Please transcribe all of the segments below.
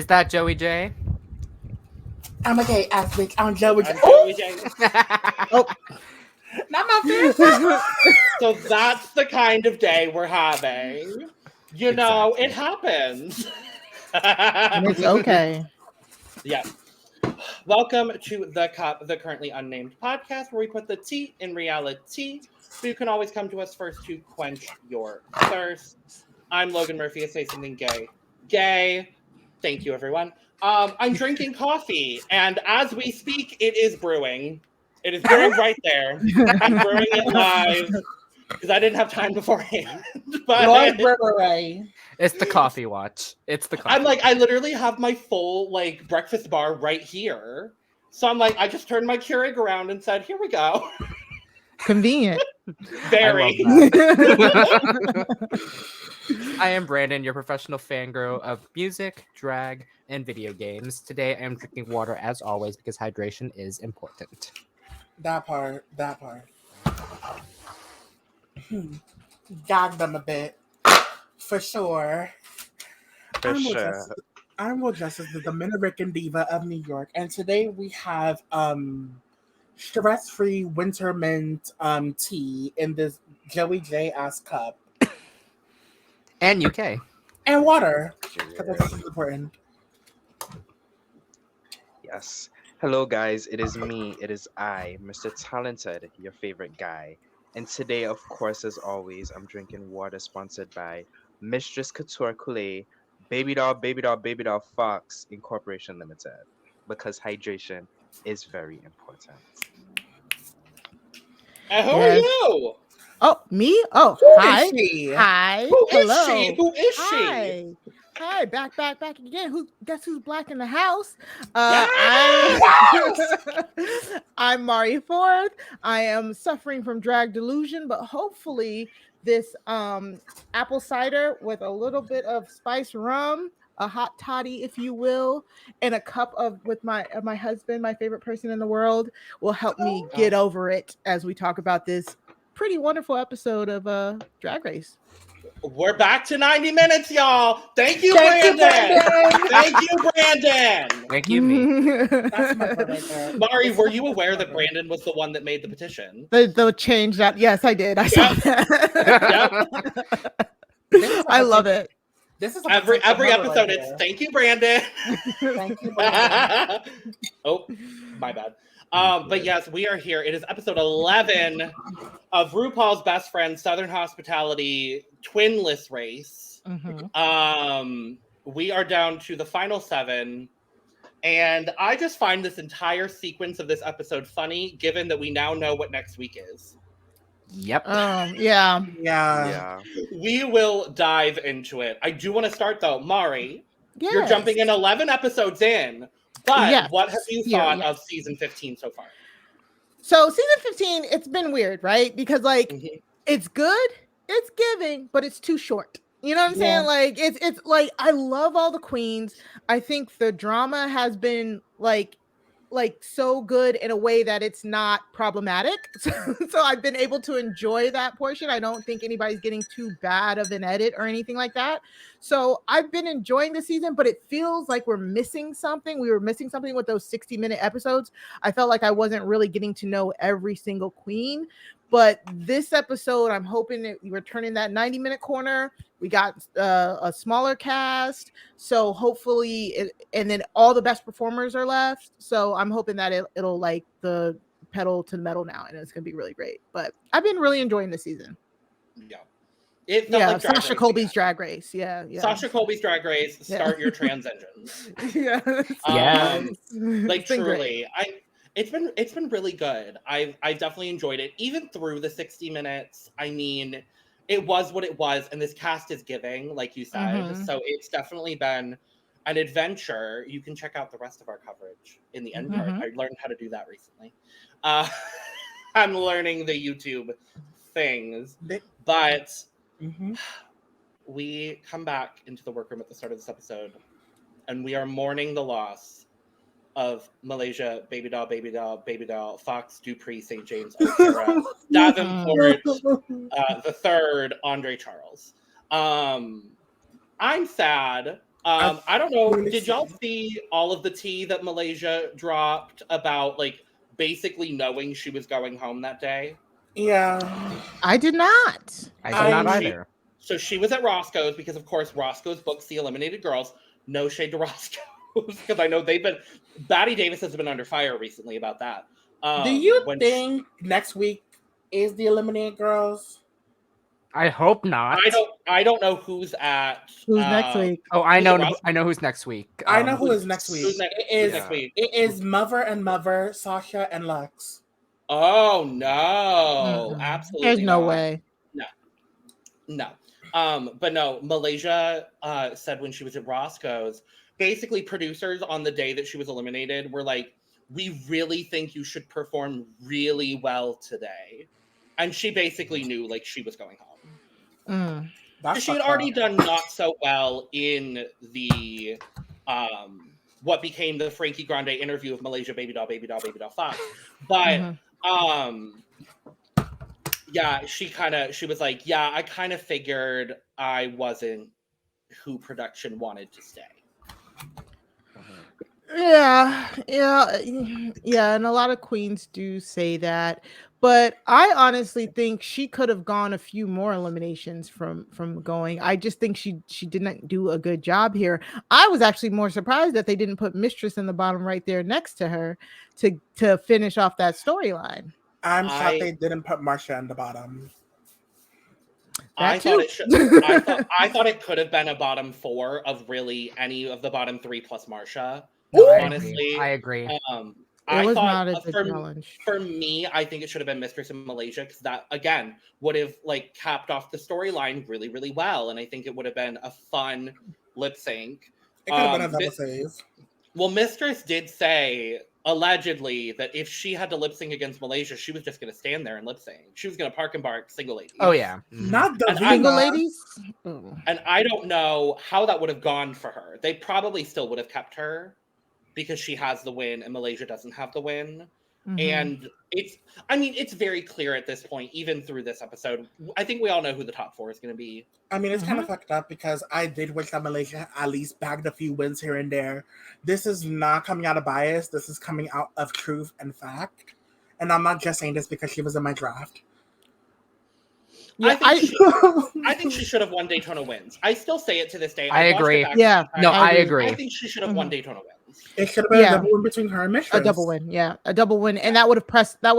Is that Joey J? I'm a gay ass bitch. I'm Joey J. Oh, Not my favorite. So that's the kind of day we're having. You know, it happens. and it's okay. Yeah. Welcome to the Currently Unnamed Podcast, where we put the tea in reality. So you can always come to us first to quench your thirst. I'm Logan Murphy. I say something gay. Gay. Thank you, everyone. I'm drinking coffee, and as we speak, it is brewing. It is brewing right there. I'm brewing it live because I didn't have time beforehand. But It's the coffee watch. It's the coffee. I'm like, I literally have my full like breakfast bar right here. So I'm like, I just turned my Keurig around and said, "Here we go." Convenient. Very. I am Brandon, your professional fangirl of music, drag, and video games. Today I am drinking water as always because hydration is important. That part. Gagged them a bit. For sure. I'm Will Justice, the Dominican diva of New York, and today we have stress-free winter mint tea in this Joey J ass cup. And UK. And water. Because that's important. Yes. Hello, guys. It is me. It is I, Mr. Talented, your favorite guy. And today, of course, as always, I'm drinking water sponsored by Mistress Couture Kool-Aid, Baby Doll Fox Incorporation Limited. Because hydration is very important. And who are you? Oh, me? Oh, Who hi. is she? Hi. Who is Hello. she? Who is she? Hi. Hi, back again. Guess who's black in the house? I'm Mari Ford. I am suffering from drag delusion, but hopefully this apple cider with a little bit of spiced rum, a hot toddy, if you will, and a cup of with my husband, my favorite person in the world, will help me get over it as we talk about this pretty wonderful episode of Drag Race. We're back to 90 minutes, y'all. Thank you, Brandon. Thank you, Brandon. Thank you, me. That's my favorite right there. Mari, were you aware that Brandon was the one that made the petition? They'll change that. Yes, I did. I saw that. I love it. This is a Every potential episode, right it's here. thank you, Brandon. Thank you, Brandon. Oh, my bad. But yes, we are here. It is episode 11 of RuPaul's Best Friend Southern Hospitality Twinless Race. Mm-hmm. We are down to the final 7. And I just find this entire sequence of this episode funny, given that we now know what next week is. Yep. Yeah. We will dive into it. I do want to start, though. Mari, Yes. you're jumping in 11 episodes in. But Yes. what have you thought Yes. of season 15 so far? So season 15, it's been weird, right? Because it's good, it's giving, but it's too short. You know what I'm saying? Like it's like I love all the queens. I think the drama has been like so good in a way that it's not problematic. So I've been able to enjoy that portion. I don't think anybody's getting too bad of an edit or anything like that. So I've been enjoying the season, but it feels like we're missing something. We were missing something with those 60-minute episodes. I felt like I wasn't really getting to know every single queen. But this episode, I'm hoping that we're turning that 90-minute corner. We got a smaller cast, so hopefully, and then all the best performers are left. So I'm hoping that it'll like the pedal to the metal now, and it's gonna be really great. But I've been really enjoying the season. Yeah. It felt like Drag Sasha Race Colby's again. Drag Race. Yeah. Sasha Colby's Drag Race. Start your trans engines. Yeah. Like It's been truly, it's been really good. I definitely enjoyed it, even through the 60 minutes. I mean, it was what it was, and this cast is giving, like you said. Mhm. So it's definitely been an adventure. You can check out the rest of our coverage in the end card. Mhm. I learned how to do that recently. I'm learning the YouTube things, but we come back into the workroom at the start of this episode, and we are mourning the loss of Malaysia, Baby Doll, Fox, Dupree, St. James, O'Hara, Davenport, the third, Andre Charles. I'm sad. I don't know. really Did y'all see all of the tea that Malaysia dropped about like basically knowing she was going home that day? Yeah. I did not. I did not I- either. So she was at Roscoe's because, of course, Roscoe's books The Eliminated Girls. No shade to Roscoe's because I know Batty Davis has been under fire recently about that. Do you think next week is the Eliminated Girls? I hope not. I don't know who's at. Who's next week? Oh, I Who's know. at Roscoe's? I know who's next week. I know who is next week. Who's It is next week? It is Mother and Mother, Sasha and Luxx. Oh no! Absolutely, There's no not. way. No. But no, Malaysia said when she was at Roscoe's, basically producers on the day that she was eliminated were like, we really think you should perform really well today. And she basically knew like she was going home. She had already done not so well in the what became the Frankie Grande interview of Malaysia Baby Doll, Baby Doll, Baby Doll Fox. But yeah, she was like, yeah, I kind of figured I wasn't who production wanted to stay. Yeah, and a lot of queens do say that. But I honestly think she could have gone a few more eliminations from going. I just think she didn't do a good job here. I was actually more surprised that they didn't put Mistress in the bottom right there next to her to finish off that storyline. I'm shocked they didn't put Marcia in the bottom. I thought it could have been a bottom 4 of really any of the bottom 3 plus Marcia. Honestly, I agree. It was not a good challenge. For me, I think it should have been Mistress in Malaysia because that again would have like capped off the storyline really, really well, and I think it would have been a fun lip sync. It could have been a double save. Well, Mistress did say allegedly that if she had to lip sync against Malaysia, she was just going to stand there and lip sync. She was going to park and bark single ladies. Oh yeah, not the single ladies. And I don't know how that would have gone for her. They probably still would have kept her because she has the win and Malaysia doesn't have the win. And it's very clear at this point, even through this episode. I think we all know who the top 4 is going to be. I mean, it's kind of fucked up because I did wish that Malaysia at least bagged a few wins here and there. This is not coming out of bias. This is coming out of truth and fact. And I'm not just saying this because she was in my draft. Yeah, I think she should have won Daytona Wins. I still say it to this day. I agree. Yeah, no, I agree. I think she should have won Daytona Wins. It should have been a double win between her and Mistress. A double win, yeah. A double win. And that would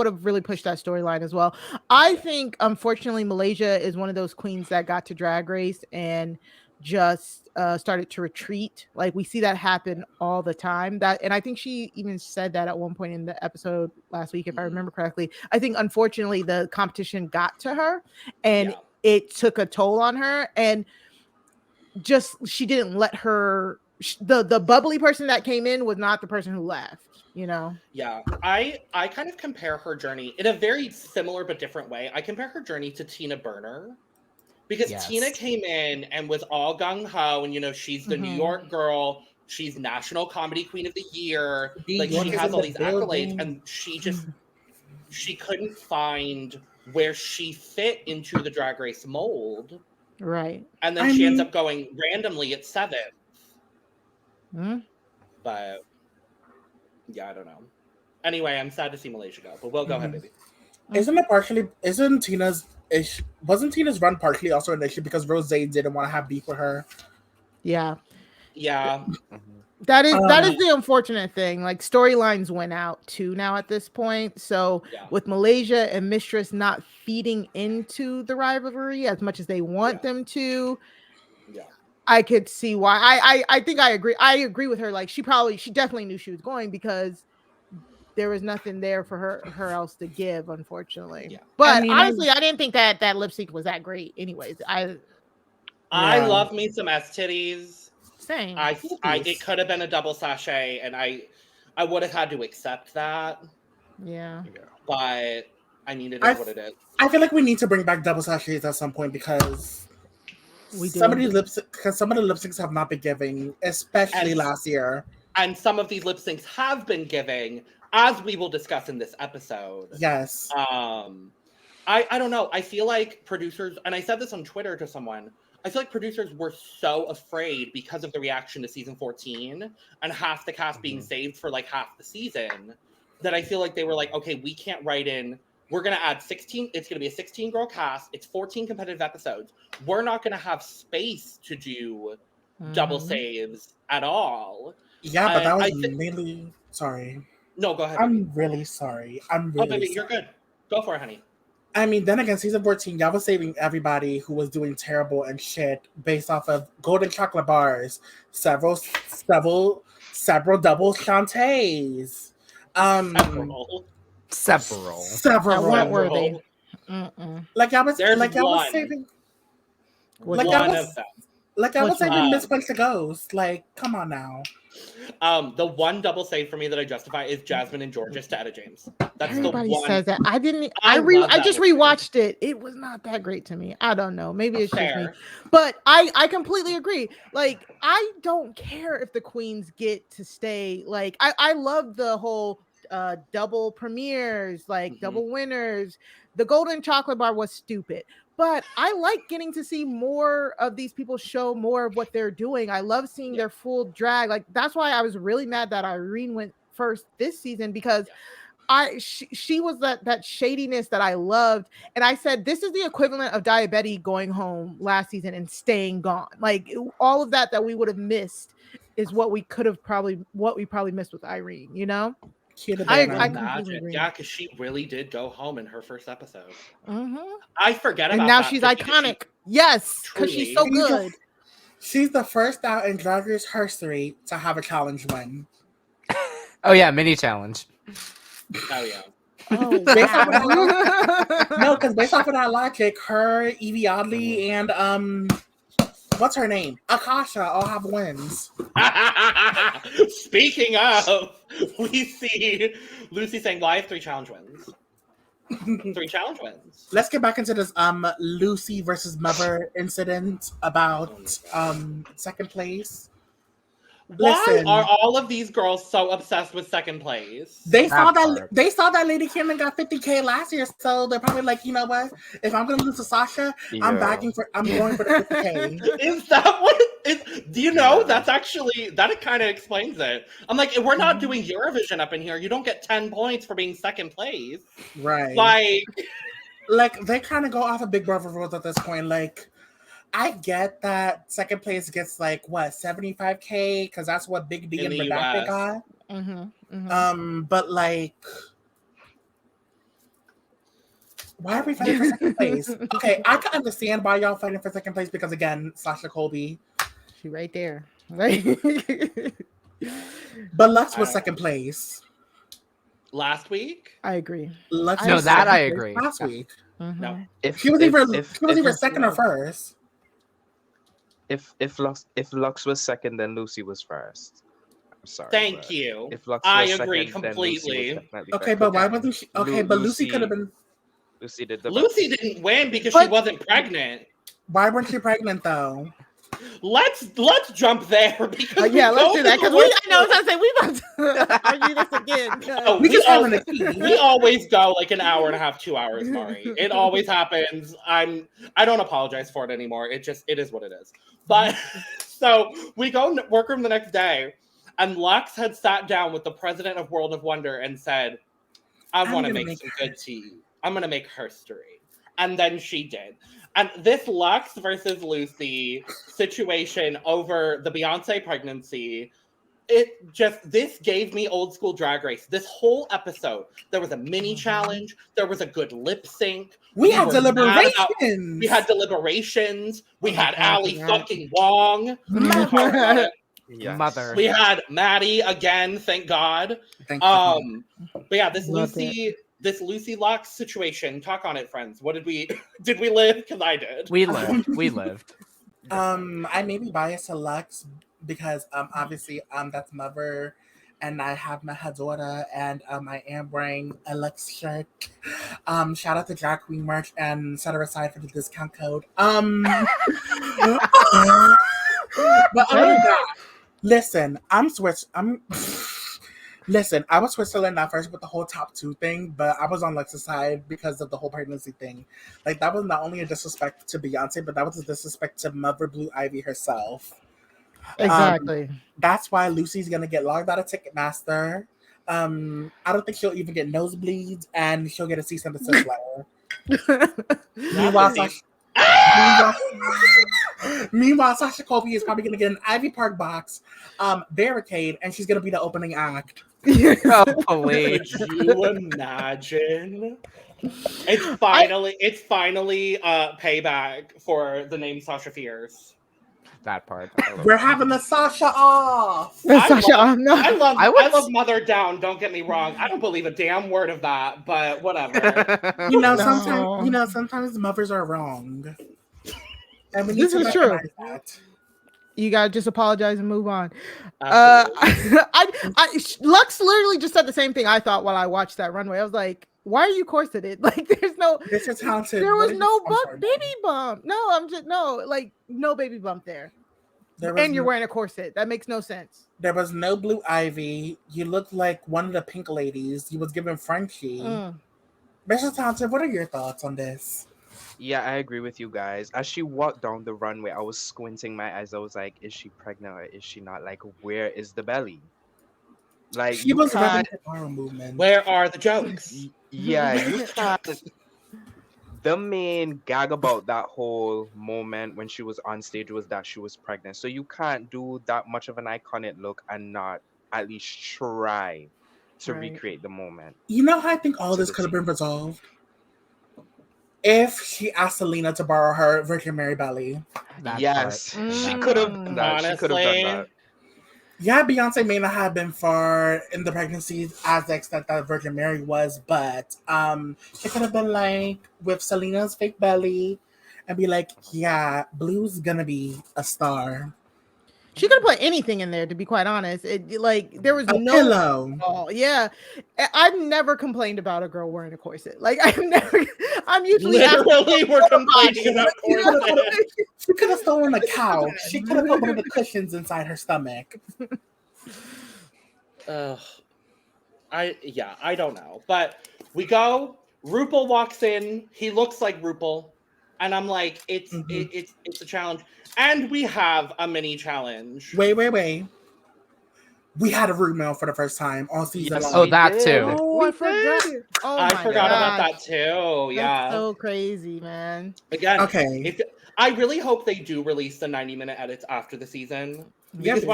have really pushed that storyline as well. I think, unfortunately, Malaysia is one of those queens that got to Drag Race and just started to retreat. Like, we see that happen all the time. And I think she even said that at one point in the episode last week, if I remember correctly. I think, unfortunately, the competition got to her and it took a toll on her. And just, she didn't let her... The bubbly person that came in was not the person who left, you know? Yeah, I kind of compare her journey in a very similar but different way. I compare her journey to Tina Burner because Tina came in and was all gung-ho and, you know, she's the New York girl. She's National Comedy Queen of the Year. Like, she has all these accolades and she couldn't find where she fit into the Drag Race mold. Right. And then she ends up going randomly at 7th. But yeah, I don't know. Anyway, I'm sad to see Malaysia go, but we'll go ahead, baby. Wasn't Tina's run partially also an issue because Rose didn't want to have beef with her? Yeah. That is the unfortunate thing. Like, storylines went out too now at this point. So with Malaysia and Mistress not feeding into the rivalry as much as they want them to, I could see why. I think I agree. I agree with her. Like, she definitely knew she was going because there was nothing there for her else to give, unfortunately. Yeah. But honestly, I didn't think that lip sync was that great. Anyways, I love me some EsTitties. Same. It could have been a double sachet, and I would have had to accept that. Yeah. But I mean, it is what it is. I feel like we need to bring back double sachets at some point because some of the lip syncs have not been giving, especially last year. And some of these lip syncs have been giving, as we will discuss in this episode. Yes. I don't know. I feel like producers, and I said this on Twitter to someone, I feel like producers were so afraid because of the reaction to season 14 and half the cast being saved for like half the season that I feel like they were like, okay, we can't write in. We're going to add 16. It's going to be a 16-girl cast. It's 14 competitive episodes. We're not going to have space to do double saves at all. Yeah, but that was really... Sorry. No, go ahead. I'm really sorry. I'm really baby, sorry. you're good. Go for it, honey. I mean, then again, season 14, y'all was saving everybody who was doing terrible and shit based off of golden chocolate bars, several double Shantays. Several. That weren't worthy. Like I was There's saving Miss Punch the Ghost. Like, come on now. The one double save for me that I justify is Jasmine and Georgia to Etta James. That's Everybody the one. says that. I didn't. I I just rewatched it. It was not that great to me. I don't know. Maybe it's just me. But I completely agree. Like, I don't care if the queens get to stay. Like, I love the whole double premieres, like double winners. The golden chocolate bar was stupid. But I like getting to see more of these people show more of what they're doing. I love seeing their full drag. Like, that's why I was really mad that Irene went first this season, because she was that shadiness that I loved. And I said, this is the equivalent of Diabetes going home last season and staying gone. Like, all of that we would have missed is what we probably missed with Irene, you know? I imagine, yeah, because she really did go home in her first episode. I forget about that. And now she's iconic. Yes, because she's so good. She's the first out in Drag Race history to have a challenge win. Oh yeah, mini challenge. Oh yeah. Oh, no, because based off of that logic, her, Evie Oddly, and what's her name? Akasha all have wins. Speaking of, we see Loosey saying, well, I have 3 challenge wins. 3 challenge wins. Let's get back into this Loosey versus Mother incident about second place. Why are all of these girls so obsessed with second place? They saw that Lady Camden got 50K last year, so they're probably like, you know what? If I'm gonna lose to Sasha, I'm going for the 50K. Is that what? Do you know? That's actually, that kind of explains it. I'm like, if we're not doing Eurovision up in here, you don't get 10 points for being second place, right? Like they kind of go off of Big Brother rules at this point, like. I get that second place gets like what 75K because that's what Big D and Redacted got. But like, why are we fighting for second place? Okay, I can understand why y'all fighting for second place because again, Sasha Colby, she right there, right? But Luxx was second place last week. I agree. I agree. Last week, no, she was either second or first. If Luxx was second, then Loosey was first. I'm sorry. Thank you. If Luxx I was agree second, completely. Okay, but why wasn't she? Okay, but Loosey could have been. Lucy didn't win because she wasn't pregnant. Why weren't she pregnant though? Let's jump there because let's do that because I was gonna say we about to argue this again. We always go like an hour and a half, 2 hours, Mari. It always happens. I don't apologize for it anymore. It is what it is. But so we go workroom the next day, and Luxx had sat down with the president of World of Wonder and said, "I want to make some good tea. I'm gonna make history," and then she did. And this Luxx versus Loosey situation over the Beyonce pregnancy, this gave me old school Drag Race. This whole episode, there was a mini challenge. There was a good lip sync. We had deliberations. We had Ali fucking Wong. Mother. We had Maddie again. Thank God. But yeah, this Loosey Luxx situation. Talk on it, friends. What did we live? Because I did. We lived. I may be biased to Luxx because obviously that's Mother, and I have my daughter, and I am wearing a Luxx shirt. Shout out to Drag Queen merch and set her aside for the discount code. But other than that, listen, I'm switched. Listen, I was Switzerland at first with the whole top 2 thing, but I was on Luxx's side because of the whole pregnancy thing. Like, that was not only a disrespect to Beyonce, but that was a disrespect to Mother Blue Ivy herself. Exactly. That's why Lucy's gonna get logged out of Ticketmaster. I don't think she'll even get nosebleeds, and she'll get a cease and desist letter. Meanwhile, Sasha Colby is probably gonna get an Ivy Park box, barricade, and she's gonna be the opening act. Oh, please. Could you imagine? It's finally payback for the name Sasha Fierce. That part. We're having the Sasha off. I love Mother Down. Don't get me wrong. I don't believe a damn word of that, but whatever. Sometimes mothers are wrong, and we need This to is true. recognize that. You gotta just apologize and move on. Absolutely. Luxx literally just said the same thing I thought while I watched that runway. I was like, "Why are you corseted? Like, there's no, This is talented. there was no baby bump. No, no baby bump there. And you're wearing a corset. That makes no sense. There was no Blue Ivy. You looked like one of the pink ladies. You was giving Frenchie. Mr. Talented, what are your thoughts on this? Yeah, I agree with you guys. As she walked down the runway, I was squinting my eyes. I was like, is she pregnant or is she not? Like, where is the belly? Like, She was running the arm movement. Where are the jokes? Yeah, you can't. The main gag about that whole moment when she was on stage was that she was pregnant. So you can't do that much of an iconic look and not at least try to recreate the moment. You know how I think all this could have been resolved? If she asked Salina to borrow her Virgin Mary belly. Yes, she could have done that. Honestly, she could have done that. Yeah, Beyonce may not have been far in the pregnancies as the extent that Virgin Mary was, but she could have been like with Salina's fake belly and be like, yeah, Blue's gonna be a star. She could have put anything in there, to be quite honest. There was no pillow. Oh, yeah. I've never complained about a girl wearing a corset. Like, I'm usually literally we're complaining about corset. She could have stolen a couch. She could have put one of the cushions inside her stomach. I don't know. But we go, RuPaul walks in, he looks like RuPaul, and I'm like, it's a challenge. And we have a mini challenge. Wait. We had a root mail for the first time all season long. Oh, that too. Oh, I forgot. Oh, I forgot about that too. Yeah. That's so crazy, man. Again, okay. I really hope they do release the 90-minute edits after the season. Because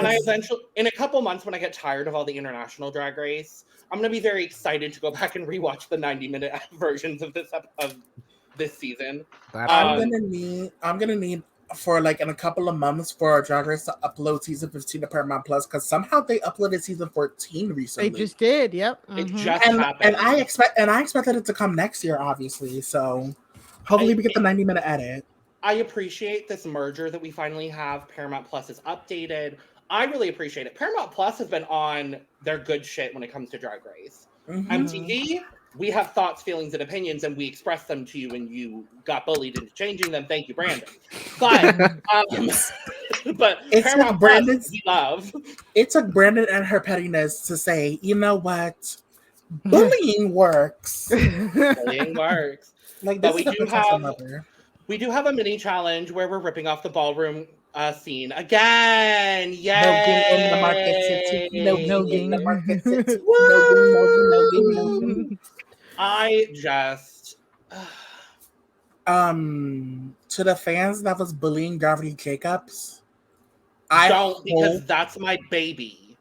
in a couple months, when I get tired of all the international Drag Race, I'm going to be very excited to go back and rewatch the 90-minute versions of this season. I'm gonna need for like in a couple of months for Drag Race to upload season 15 to Paramount Plus, because somehow they uploaded season 14 recently. They just did, yep. It just happened. And I expected it to come next year, obviously. So hopefully we get the 90-minute edit. I appreciate this merger that we finally have. Paramount Plus is updated. I really appreciate it. Paramount Plus has been on their good shit when it comes to Drag Race. MTV, we have thoughts, feelings, and opinions, and we express them to you, and you got bullied into changing them. Thank you, Brandon. But it's Paramount Plus, we love. It took Brandon and her pettiness to say, you know what? Bullying works. Bullying works. Like, but we do have a mini challenge where we're ripping off the ballroom scene again. Yay! No in the market city. No in the market city. No. I just to the fans that was bullying Gravity Jacobs, because that's my baby.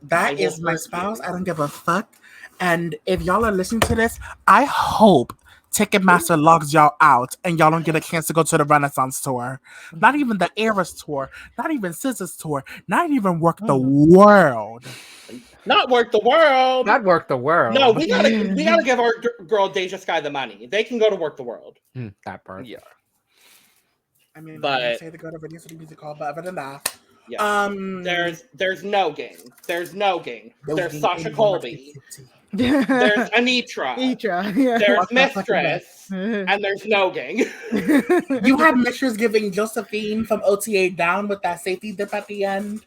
That is my spouse. I don't give a fuck. And if y'all are listening to this, I hope Ticketmaster logs y'all out and y'all don't get a chance to go to the Renaissance tour. Not even the Eras tour. Not even Scissors tour. Not even Work the World. Not Work the World. Not Work the World. No, we gotta give our girl Deja Sky the money. They can go to Work the World. That part. Yeah. I mean, but I say to go to Radio City Music Hall, but other than that, yeah. There's no gang. There's no gang. There's Sasha Colby. There's Anetra. There's Mistress. And there's no gang. You have Mistress giving Josephine from OTA down with that safety dip at the end.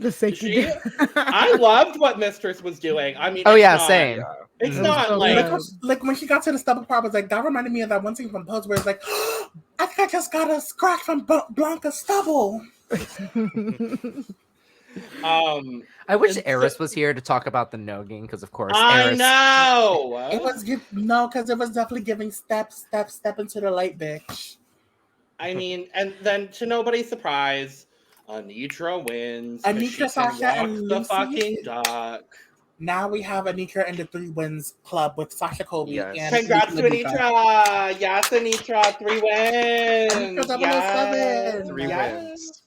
The safety. She, I loved what Mistress was doing. I mean, Oh it's yeah, not- same. It's Mhm. not So like good. Like when she got to the stubble part, I was like, that reminded me of that one scene from Pose where it's like, I think I just got a scratch from Blanca's stubble. I wish and Eris so- was here to talk about the nogging, because of course I Eris. know. It was because it was definitely giving step into the light, bitch. I mean, and then to nobody's surprise, Anetra wins. 'cause Anetra, she can Sasha, walk and the Loosey. fucking duck. Now we have Anetra in the 3 Wins Club with Sasha Colby Yes. and Congrats to Loosey Laduca. Anetra! Yes, Anetra, 3 wins. Anetra 007. Yes. 3 Yes. wins.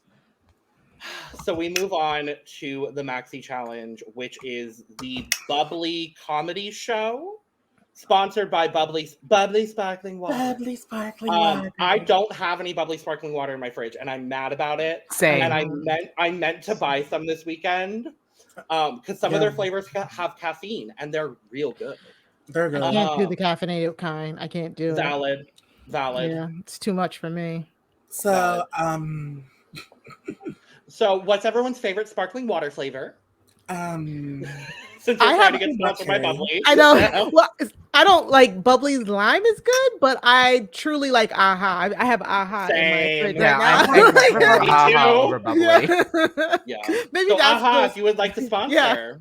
So we move on to the Maxi Challenge, which is the Bubly Comedy Show, sponsored by Bubly Sparkling Water. Lovely sparkling water. I don't have any Bubly Sparkling Water in my fridge, and I'm mad about it. Same. And I meant to buy some this weekend, because some of their flavors have caffeine, and they're real good. They're good. I can't do the caffeinated kind. I can't do it. Valid. Yeah, it's too much for me. So, So, what's everyone's favorite sparkling water flavor? Since I we're trying have to get sponsored by Bubly. I know. Well, I don't like Bubly's lime is good, but I truly like Aha. I have Aha in my Same. fridge Yeah, right I now. prefer Me Aha too. over Bubly. Yeah. Maybe So, that's Aha, good. if you would like to sponsor. Yeah.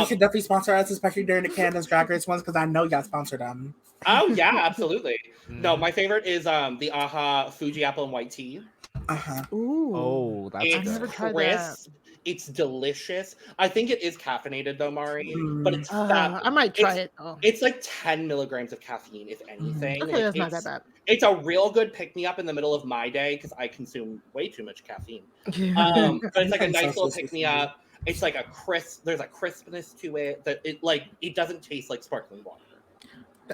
you should definitely sponsor us, especially during the Canada's Drag Race ones, because I know y'all sponsor them. Oh, yeah, absolutely. No, Mm. my favorite is the Aha Fuji Apple and White Tea. Ooh. Oh, that's It's I've never good. tried crisp. It's delicious. I think it is caffeinated though, Mari, but it's fat. I might try it. Oh. It's like 10 milligrams of caffeine, if anything. Okay, Like, that's not that bad. It's a real good pick-me-up in the middle of my day because I consume way too much caffeine. But it's like a I'm so nice little supposed to pick-me-up. It's like there's a crispness to it that it doesn't taste like sparkling water.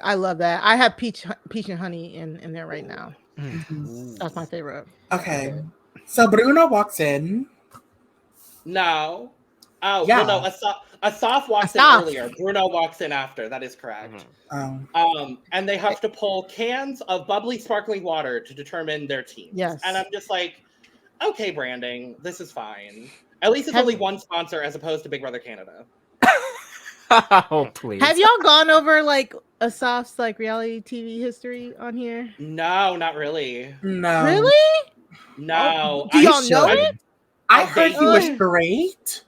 I love that. I have peach and honey in there right now. Mm. That's my favorite. Okay. So Bruno walks in. No. Oh, Yeah. well, no, Asaf walks in Asaf. earlier. Bruno walks in after. That is correct. And they have to pull cans of bubbly sparkling water to determine their team. Yes. And I'm just like, okay, branding, this is fine. At least it's only one sponsor as opposed to Big Brother Canada. Oh, please. Have y'all gone over like Asaf's like reality TV history on here? No, not really. No. Really? No. Do y'all know should. it? I heard he was Oh. great.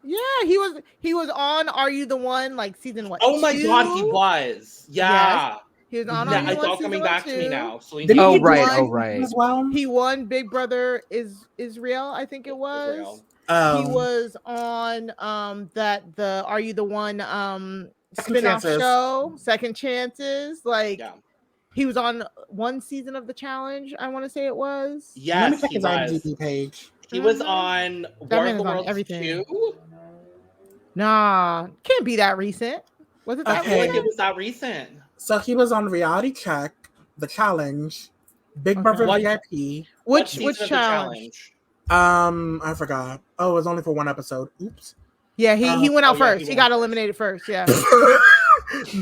Yeah, he was on Are You the One? Like season what? Oh my god, he 2? was. Yeah. He was on Yeah, Are You the it's One all season coming 1, back to me 2. now. Celine Didn't Dion he Oh, do right, one oh, right. as well? He won Big Brother is Israel, I think it was. Israel. He was on the Are You the One Second spin-off Chances. show, Second Chances. Like Yeah. he was on one season of the challenge, I want to say it was. Let me Yes, check he his was. IMDb page. He was Mhm. on That War man of the is on Worlds everything. 2. Nah, can't be that recent. Was it that I feel like Okay. it was that recent. So he was on Reality Check, The Challenge, Big Brother What- VIP. What Which season of the challenge? I forgot. Oh, it was only for one episode. Oops. Yeah, he went out Oh, yeah, first. he He went got out first. eliminated first. Yeah.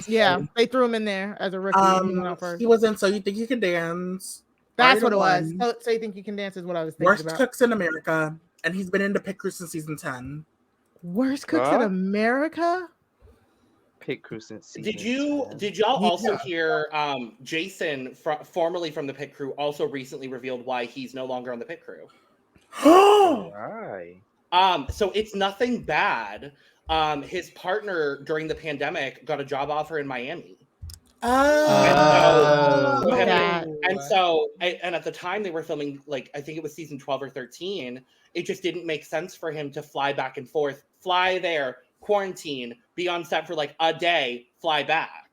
Yeah, they threw him in there as a rookie. He went out first. He was in So You Think You Can Dance. That's Are what You it the was. One? So You Think You Can Dance is what I was thinking Worst about. Cooks in America, and he's been in the Pit Crew since season 10. Worst cooks in Huh? America? Pit Crew since Did season 10. y'all also Yeah. hear Jason formerly from the Pit Crew also recently revealed why he's no longer on the Pit Crew? Why? So it's nothing bad. His partner during the pandemic got a job offer in Miami. Oh. Look at that. And at the time they were filming, like, I think it was season 12 or 13. It just didn't make sense for him to fly back and forth, fly there, quarantine, be on set for like a day, fly back.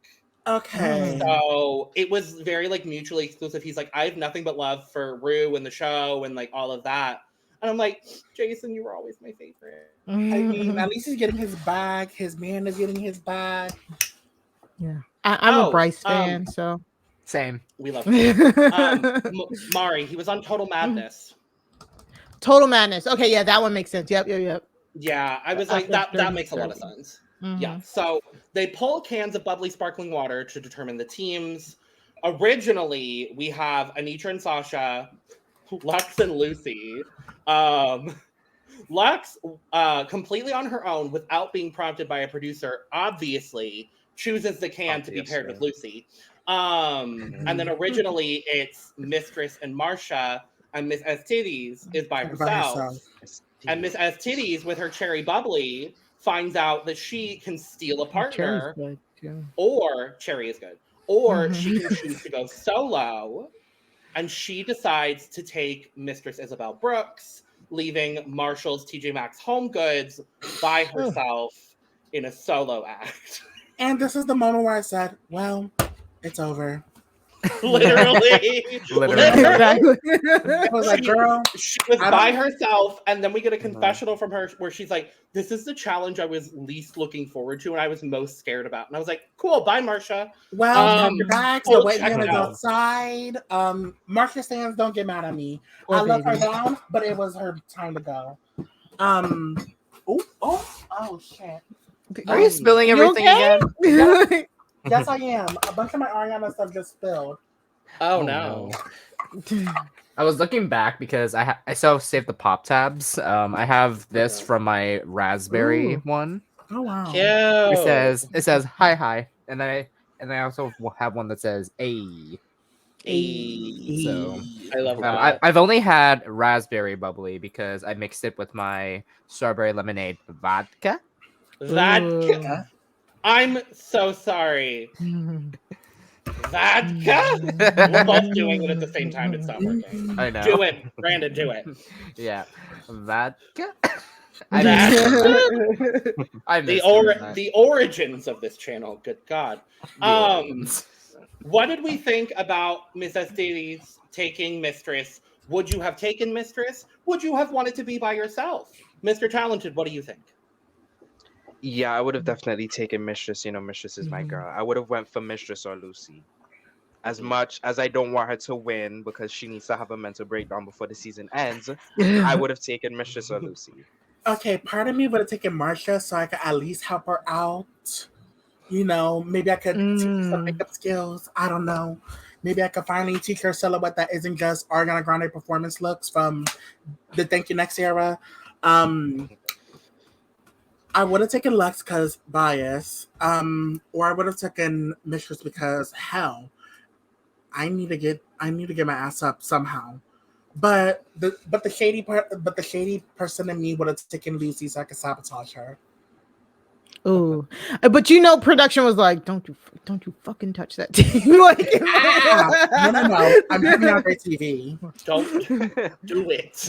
Okay. So it was very like mutually exclusive. He's like, I have nothing but love for Rue and the show and like all of that. And I'm like, Jason, you were always my favorite. I mean, at least he's getting his bag. His man is getting his bag. Yeah. I'm Oh, a Bryce fan, so. Same. We love him. Mari, he was on Total Madness. Total Madness. Okay, yeah, that one makes sense. Yep. Yeah, I was like, After that makes a lot of 30. sense. Mhm. Yeah, so they pull cans of bubbly sparkling water to determine the teams. Originally, we have Anetra and Sasha, Luxx and Loosey. Luxx, completely on her own, without being prompted by a producer, obviously chooses the can to be paired with Loosey. And then originally it's Mistress and Marcia, and Miss EsTitties is by herself. And Miss EsTitties, with her cherry Bubly, finds out that she can steal a partner, or Cherry is good, or she can choose to go solo. And she decides to take Mistress Isabelle Brooks, leaving Marshall's TJ Maxx Home Goods by herself in a solo act. And this is the moment where I said, well, it's over. Literally. I was like, girl. She was by herself, and then we get a confessional from her where she's like, this is the challenge I was least looking forward to and I was most scared about. And I was like, cool, bye, Marcia. Well, your bags are waiting on the outside. Marcia stands, don't get mad at me. I love her down, but it was her time to go. Oh shit. Are you spilling everything again? Yes, I am. A bunch of my Ariana stuff just spilled. Oh no. I was looking back because I still saved the pop tabs. I have this from my raspberry one. Oh wow. Cute. It says hi, and I also have one that says a. So I love that. I've only had raspberry bubbly because I mixed it with my strawberry lemonade vodka. Vodka. I'm so sorry. Vodka? We're both doing it at the same time. It's not working. I know. Do it, Brandon. Do it. Yeah, vodka. The origins of this channel. Good God. What did we think about Miss EsTitties taking Mistress? Would you have taken Mistress? Would you have wanted to be by yourself? Mr. Talented, what do you think? Yeah, I would have definitely taken Mistress. You know, Mistress is my girl. I would have went for Mistress or Loosey. As much as I don't want her to win because she needs to have a mental breakdown before the season ends, I would have taken Mistress or Loosey. Okay, part of me would have taken Marcia so I could at least help her out. You know, maybe I could teach some makeup skills. I don't know. Maybe I could finally teach her a silhouette that isn't just Ariana Grande performance looks from the Thank You Next era. I would have taken Luxx because bias, or I would have taken Mistress because hell, I need to get my ass up somehow. But the shady person in me would have taken Loosey so I could sabotage her. Ooh, but you know, production was like, "Don't you fucking touch that team!" Like, no. I'm getting on great TV. Don't do it.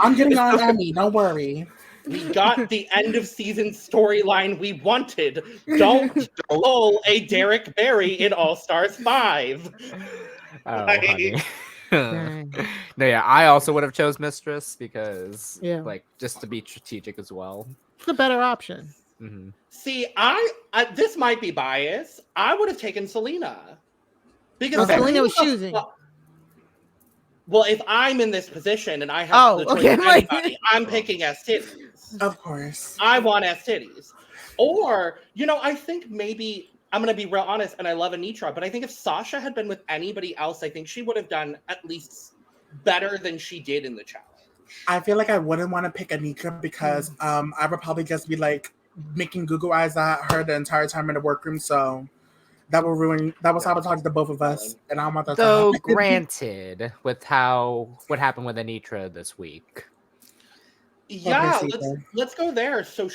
I'm getting on Emmy. Don't worry. We got the end of season storyline we wanted. Don't pull a Derek Barry in All Stars 5. Oh, honey. No, yeah, I also would have chose Mistress because, just to be strategic as well. It's a better option. Mm-hmm. See, I this might be bias. I would have taken Salina because Salina was choosing. Well, if I'm in this position and I have the choice of anybody, I'm picking EsTitties. Of course. I want EsTitties. Or, I think maybe, I'm going to be real honest, and I love Anetra, but I think if Sasha had been with anybody else, I think she would have done at least better than she did in the challenge. I feel like I wouldn't want to pick Anetra because I would probably just be like making Google eyes at her the entire time in the workroom, so that will sabotage the both of us, and I don't want that to happen. Granted, with what happened with Anetra this week. Yeah, let's go there. So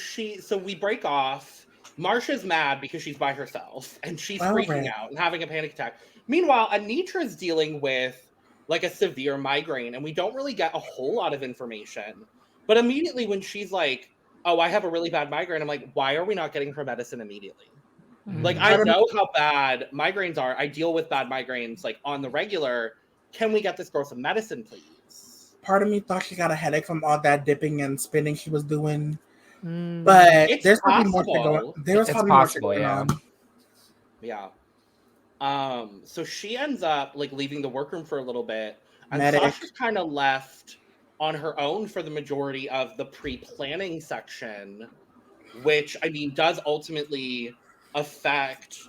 we break off. Marcia's mad because she's by herself, and she's freaking out and having a panic attack. Meanwhile, Anetra's dealing with like a severe migraine, and we don't really get a whole lot of information. But immediately when she's like, oh, I have a really bad migraine, I'm like, why are we not getting her medicine immediately? Like, I know how bad migraines are. I deal with bad migraines, like, on the regular. Can we get this girl some medicine, please? Part of me thought she got a headache from all that dipping and spinning she was doing. But there's probably more going on. Yeah. So she ends up, like, leaving the workroom for a little bit. And Sasha's kind of left on her own for the majority of the pre-planning section, which, I mean, does ultimately affect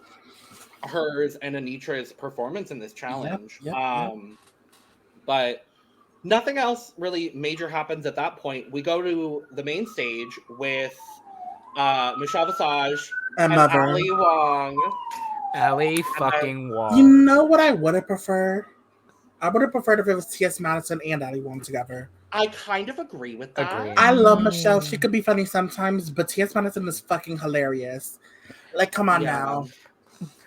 hers and Anetra's performance in this challenge. But nothing else really major happens at that point. We go to the main stage with Michelle Visage And and Mother. Ali Wong. Ali fucking Wong. You know what I would have preferred? I would have preferred if it was T.S. Madison and Ali Wong together. I kind of agree with that. Agree. I love Michelle. She could be funny sometimes, but T.S. Madison is fucking hilarious. Like, come on now.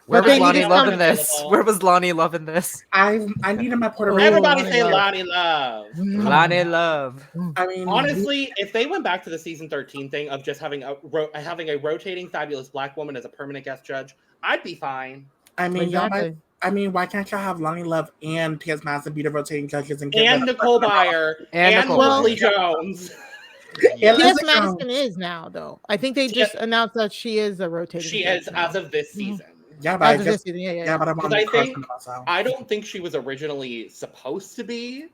Where But was they Lonnie need to loving come- this? Where was Lonnie loving this? I needed my Puerto Rican. Everybody Lonnie say Love. Lonnie Love. Lonnie Love. I mean, Honestly, if they went back to the season 13 thing of just having a rotating fabulous black woman as a permanent guest judge, I'd be fine. I mean, Exactly. why can't y'all have Lonnie Love and T.S. Madison be the rotating judges and Nicole Byer And and Nicole Leslie Byer. Jones. Yeah, T.S. Leslie Madison Jones. is now, though. I think they just announced that she is a rotating. She judge is now. as of this season. Yeah, but As of this season, yeah. but I'm on Because I the think- Carson also. I don't think she was originally supposed to be.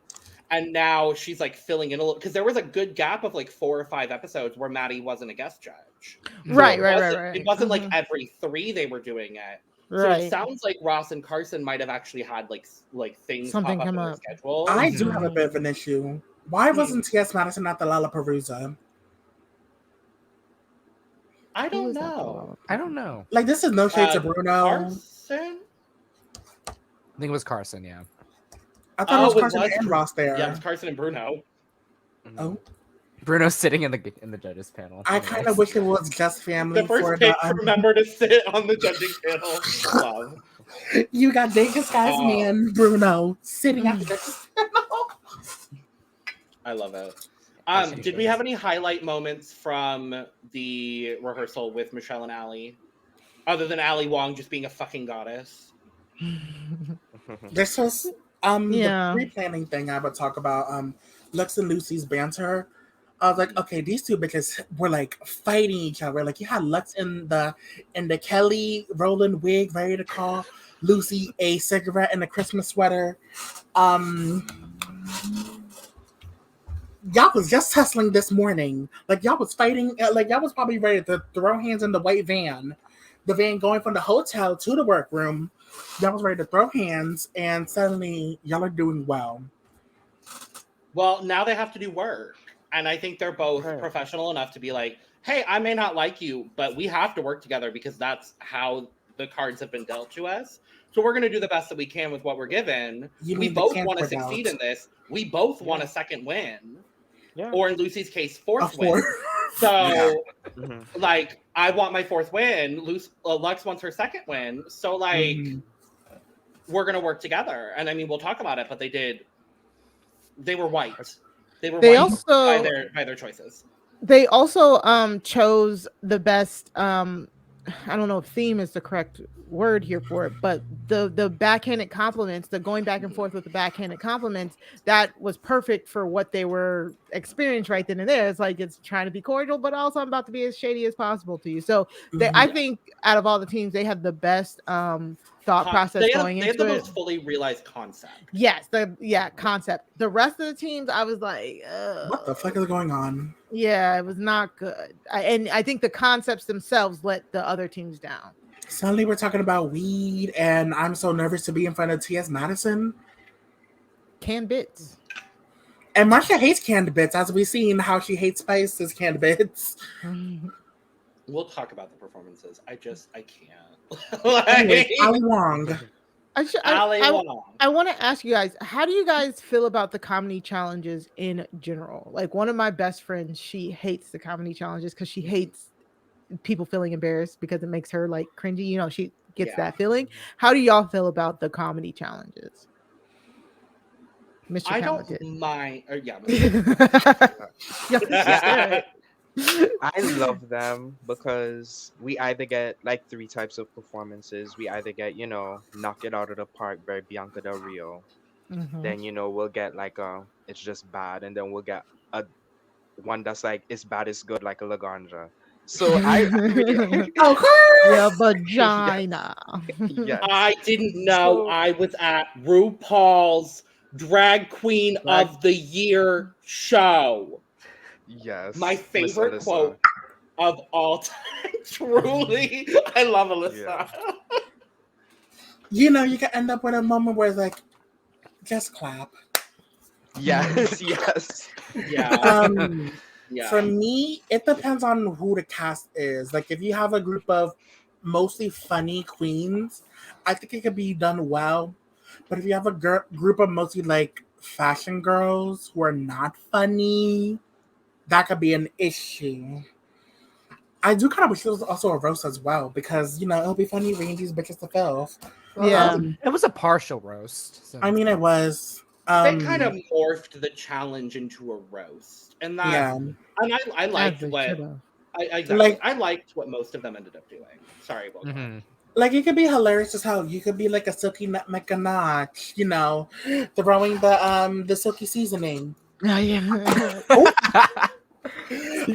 And now she's like filling in a little because there was a good gap of like 4 or 5 episodes where Maddie wasn't a guest judge. Right. It wasn't like Mhm. every 3 they were doing it. So Right. it sounds like Ross and Carson might have actually had like things Something pop up come in their up. schedule. I do have a bit of an issue. Why wasn't T.S. Madison at the Lollapalooza? I Who don't was that know. I don't know. Like, this is no shade to Bruno. Carson? I think it was Carson, yeah. I thought it was it Carson was and Ross there. Yeah, it was Carson and Bruno. Oh, Bruno's sitting in the judges panel. I kind of wish it was just family. The first for pick the, to remember to sit on the judging panel. Love. You got Vegas guy's Oh. man, Bruno, sitting at the judges panel. I love it. I see Did we those. have any highlight moments from the rehearsal with Michelle and Ali? Other than Ali Wong just being a fucking goddess. This was Yeah. the pre-planning thing I would talk about. Luxx and Lucy's banter. I was like, okay, these two bitches were like fighting each other. Like, you had Luxx in the Kelly Rowland wig, ready to call Lucy a cigarette and a Christmas sweater. Y'all was just hustling this morning. Like, y'all was fighting. Like, y'all was probably ready to throw hands in the white van. The van going from the hotel to the workroom. Y'all was ready to throw hands, and suddenly y'all are doing well. Well, now they have to do work. And I think they're both Right. professional enough to be like, hey, I may not like you, but we have to work together because that's how the cards have been dealt to us. So we're going to do the best that we can with what we're given. You We mean the both cans want to were succeed out. in this. We both want a second win. Yeah. Or in Lucy's case, A 4th win. four. So, Mhm. like, I want my 4th win. Luxx wants her 2nd win. So, like, Mhm. we're going to work together. And I mean, we'll talk about it, but they were white. They were They white also by their choices. they also chose the best I don't know if theme is the correct word here for it, but the backhanded compliments, the going back and forth with the backhanded compliments, that was perfect for what they were experiencing right then and there. It's like it's trying to be cordial, but also I'm about to be as shady as possible to you. So I think out of all the teams, they have the best thought process They going have into the it. most fully realized concept. Yes, concept. The rest of the teams, I was like, What the fuck is going on? yeah, it was not good. And I think the concepts themselves let the other teams down. Suddenly we're talking about weed, and I'm so nervous to be in front of T.S. Madison. Canned bits. And Marcia hates canned bits, as we've seen how she hates Spice's canned bits. We'll talk about the performances. I can't. Anyways, Ali Wong. Ali Wong. I want to ask you guys, how do you guys feel about the comedy challenges in general? Like, one of my best friends, she hates the comedy challenges because she hates people feeling embarrassed because it makes her like cringy. You know, she gets Yeah. that feeling. How do y'all feel about the comedy challenges? Mr. I don't Talented. mind. Or, yeah. Yeah. I love them because we either get like 3 types of performances. We either get, knock it out of the park by Bianca Del Rio. Mhm. Then, we'll get like it's just bad. And then we'll get one that's like, it's bad, it's good, like a Laganja. So I really, Your vagina. yes. I didn't know So- I was at RuPaul's Drag Queen of the Year show. Yes. My Miss favorite Alyssa. quote of all time. Truly. I love Alyssa. You know, you can end up with a moment where it's like, just clap. Yes, yes. Yeah. Yeah. For me, it depends on who the cast is. Like, if you have a group of mostly funny queens, I think it could be done well. But if you have a group of mostly like fashion girls who are not funny, that could be an issue. I do kind of wish it was also a roast as well because it'll be funny reading these bitches to filth. Yeah. It was a partial roast. So. I mean, it was. They kind of morphed the challenge into a roast, and that. Yeah. And I liked As they what should've. I liked what most of them ended up doing. Sorry, Logan. Mhm. Like, it could be hilarious as hell. You could be like a silky nutmeg ganache, throwing the silky seasoning. Oh, yeah.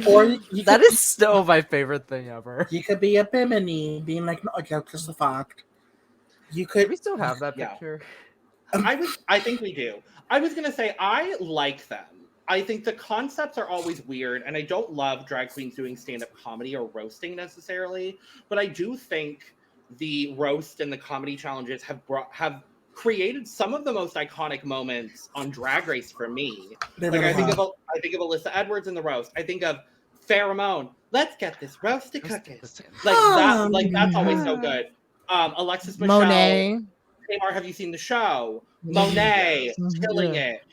Or you That could, is still my favorite thing ever. you could be a bimini, being like, no, okay, just a fact. You Do could. we still have that Yeah. picture? I think we do. I was gonna say I like them. I think the concepts are always weird, and I don't love drag queens doing stand-up comedy or roasting necessarily. But I do think the roast and the comedy challenges have created some of the most iconic moments on Drag Race for me. They Like really I think have. of Alyssa Edwards in the roast. I think of Pheromone. Let's get this roasted cookies. Like that. Like that's always so good. Alexis Michelle. Monet. Tamar, have you seen the show? Monet, killing Yeah. it.